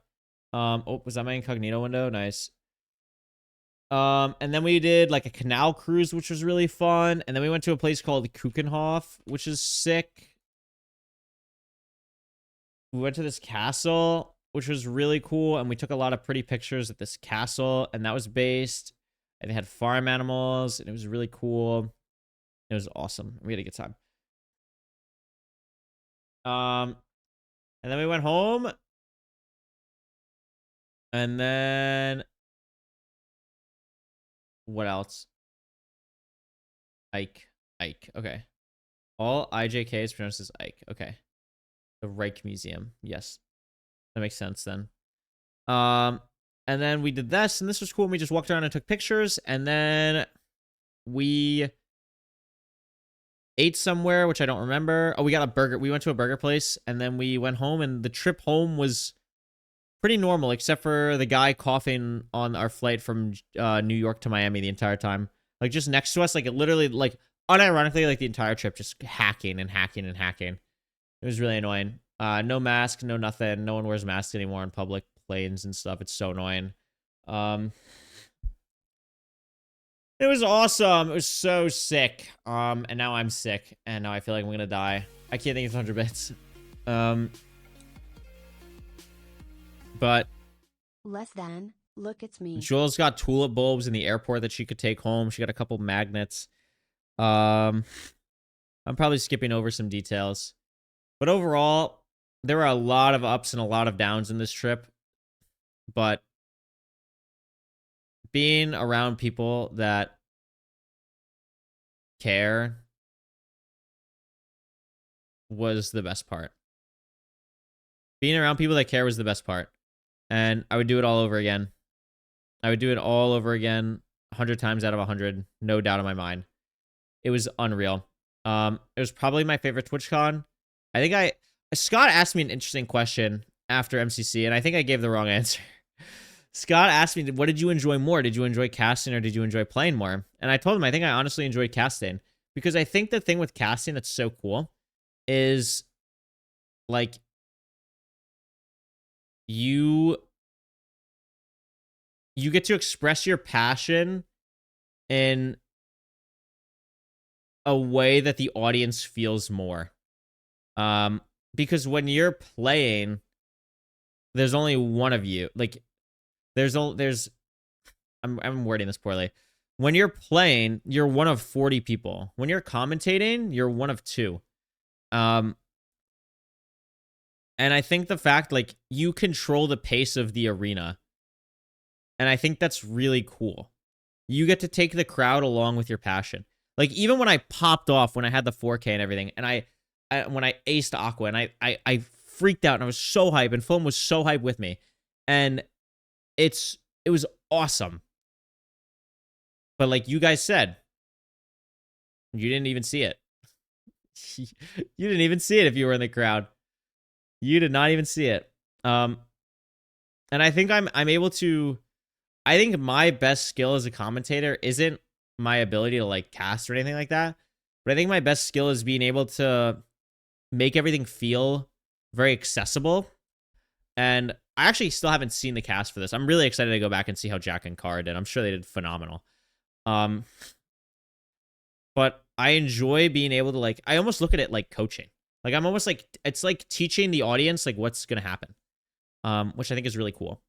B: Oh, was that my incognito window? Nice. And then we did like a canal cruise, which was really fun. And then we went to a place called Kuchenhof, which is sick. We went to this castle, which was really cool. And we took a lot of pretty pictures at this castle. And that was based. And they had farm animals. And it was really cool. It was awesome. We had a good time. And then we went home. And then what else? Ike. Okay. All IJK is pronounced as Ike. Okay. The Reich Museum. Yes. That makes sense then. And then we did this, and this was cool. And we just walked around and took pictures. And then we ate somewhere, which I don't remember. Oh, we got a burger. We went to a burger place, and then we went home, and the trip home was pretty normal, except for the guy coughing on our flight from New York to Miami the entire time. Like, just next to us, like, it literally, like, unironically, like, the entire trip, just hacking and hacking and hacking. It was really annoying. No mask, no nothing. No one wears masks anymore in public planes and stuff. It's so annoying. It was awesome. It was so sick. And now I'm sick. And now I feel like I'm gonna die. I can't think of 100 bits. But
A: less than, look, it's me.
B: Jules got tulip bulbs in the airport that she could take home. She got a couple magnets. I'm probably skipping over some details. But overall, there were a lot of ups and a lot of downs in this trip. But being around people that care was the best part. Being around people that care was the best part. And I would do it all over again. I would do it all over again 100 times out of 100. No doubt in my mind. It was unreal. It was probably my favorite TwitchCon. Scott asked me an interesting question after MCC, and I think I gave the wrong answer. Scott asked me, what did you enjoy more? Did you enjoy casting or did you enjoy playing more? And I told him I think I honestly enjoyed casting. Because I think the thing with casting that's so cool is, like, you get to express your passion in a way that the audience feels more. Because when you're playing, there's only one of you. Like, I'm wording this poorly. When you're playing, you're one of 40 people. When you're commentating, you're one of 2. And And I think the fact, like, you control the pace of the arena. And I think that's really cool. You get to take the crowd along with your passion. Like, even when I popped off, when I had the 4K and everything, and when I aced Aqua, and I freaked out, and I was so hyped, and Foam was so hyped with me. And it was awesome. But like you guys said, you didn't even see it. You didn't even see it if you were in the crowd. You did not even see it. And I think I'm able to. I think my best skill as a commentator isn't my ability to like cast or anything like that, but I think my best skill is being able to make everything feel very accessible. And I actually still haven't seen the cast for this. I'm really excited to go back and see how Jack and Cara did. I'm sure they did phenomenal. But I enjoy being able to like. I almost look at it like coaching. Like I'm almost like it's like teaching the audience like what's gonna happen, which I think is really cool.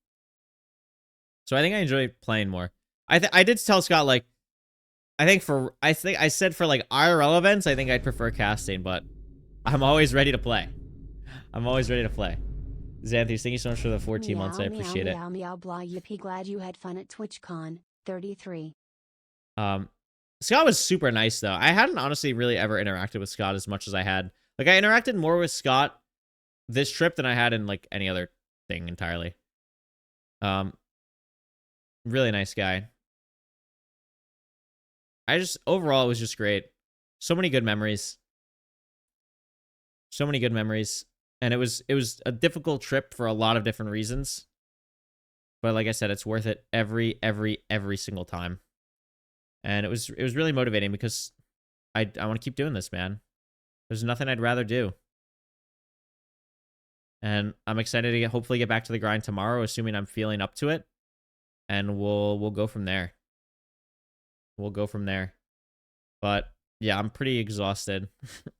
B: So I think I enjoy playing more. I did tell Scott like I said for like IRL events I think I'd prefer casting, but I'm always ready to play. I'm always ready to play. Xanthus, thank you so much for the 14 months. I appreciate it.
A: Meow, blah, yippee, glad you had fun at TwitchCon 33.
B: Scott was super nice though. I hadn't honestly really ever interacted with Scott as much as I had. Like I interacted more with Scott this trip than I had in like any other thing entirely. Really nice guy. Overall it was just great. So many good memories. So many good memories. And it was a difficult trip for a lot of different reasons. But like I said, it's worth it every single time. And it was really motivating because I want to keep doing this, man. There's nothing I'd rather do. And I'm excited to hopefully get back to the grind tomorrow, assuming I'm feeling up to it. And we'll go from there. We'll go from there. But yeah, I'm pretty exhausted.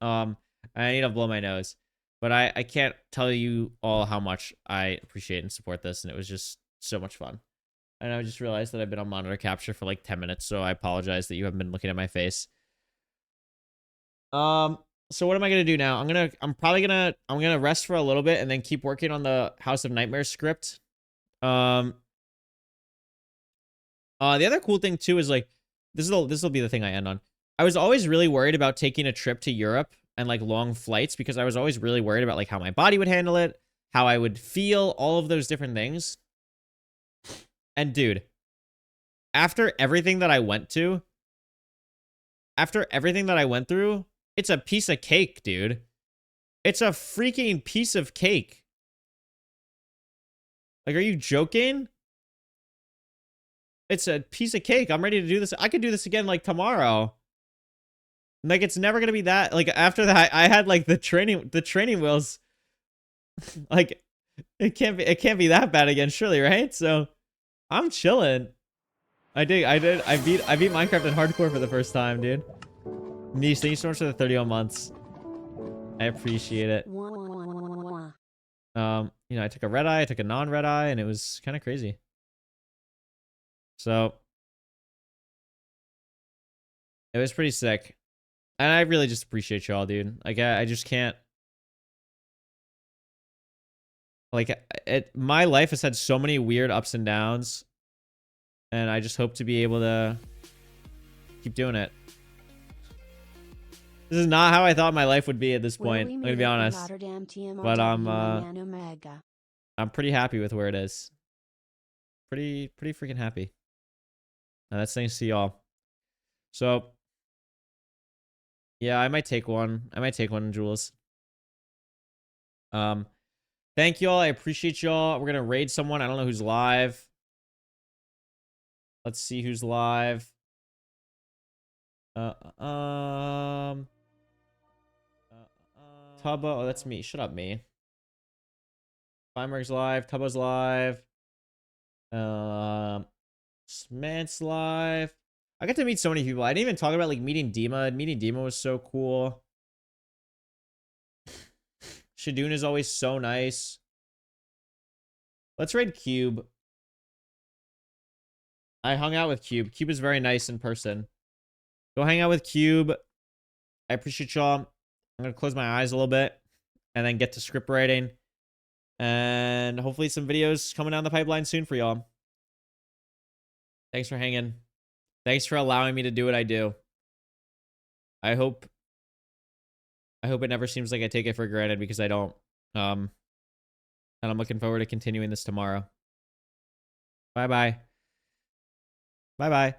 B: I need to blow my nose. But I can't tell you all how much I appreciate and support this, and it was just so much fun. And I just realized that I've been on monitor capture for like 10 minutes, so I apologize that you haven't been looking at my face. So what am I gonna do now? I'm gonna rest for a little bit and then keep working on the House of Nightmares script. The other cool thing too is like this will be the thing I end on. I was always really worried about taking a trip to Europe and like long flights because I was always really worried about like how my body would handle it, how I would feel, all of those different things. And dude, after everything that I went through, it's a piece of cake, dude. It's a freaking piece of cake. Like, are you joking? It's a piece of cake. I'm ready to do this. I could do this again like tomorrow. Like, it's never gonna be that. Like, after that, I had like the training wheels. Like, it can't be that bad again, surely, right? So I'm chilling. I beat Minecraft in hardcore for the first time, dude. Niece, thank you so much for the 31 months. I appreciate it. You know, I took a red eye, I took a non-red eye, and it was kind of crazy. So it was pretty sick. And I really just appreciate y'all, dude. Like, I just can't. Like, my life has had so many weird ups and downs. And I just hope to be able to keep doing it. This is not how I thought my life would be at this point. I'm gonna be honest. But I'm pretty happy with where it is. Pretty freaking happy. And that's thanks to y'all. So yeah, I might take one. Jules. Thank y'all. I appreciate y'all. We're gonna raid someone. I don't know who's live. Let's see who's live. Tubbo. Oh, that's me. Shut up, me. Feinberg's live. Tubbo's live. Smant's live. I got to meet so many people. I didn't even talk about like meeting Dima. Meeting Dima was so cool. Shadoon is always so nice. Let's raid Cube. I hung out with Cube. Cube is very nice in person. Go hang out with Cube. I appreciate y'all. I'm going to close my eyes a little bit and then get to script writing. And hopefully some videos coming down the pipeline soon for y'all. Thanks for hanging. Thanks for allowing me to do what I do. I hope it never seems like I take it for granted, because I don't. And I'm looking forward to continuing this tomorrow. Bye-bye. Bye-bye.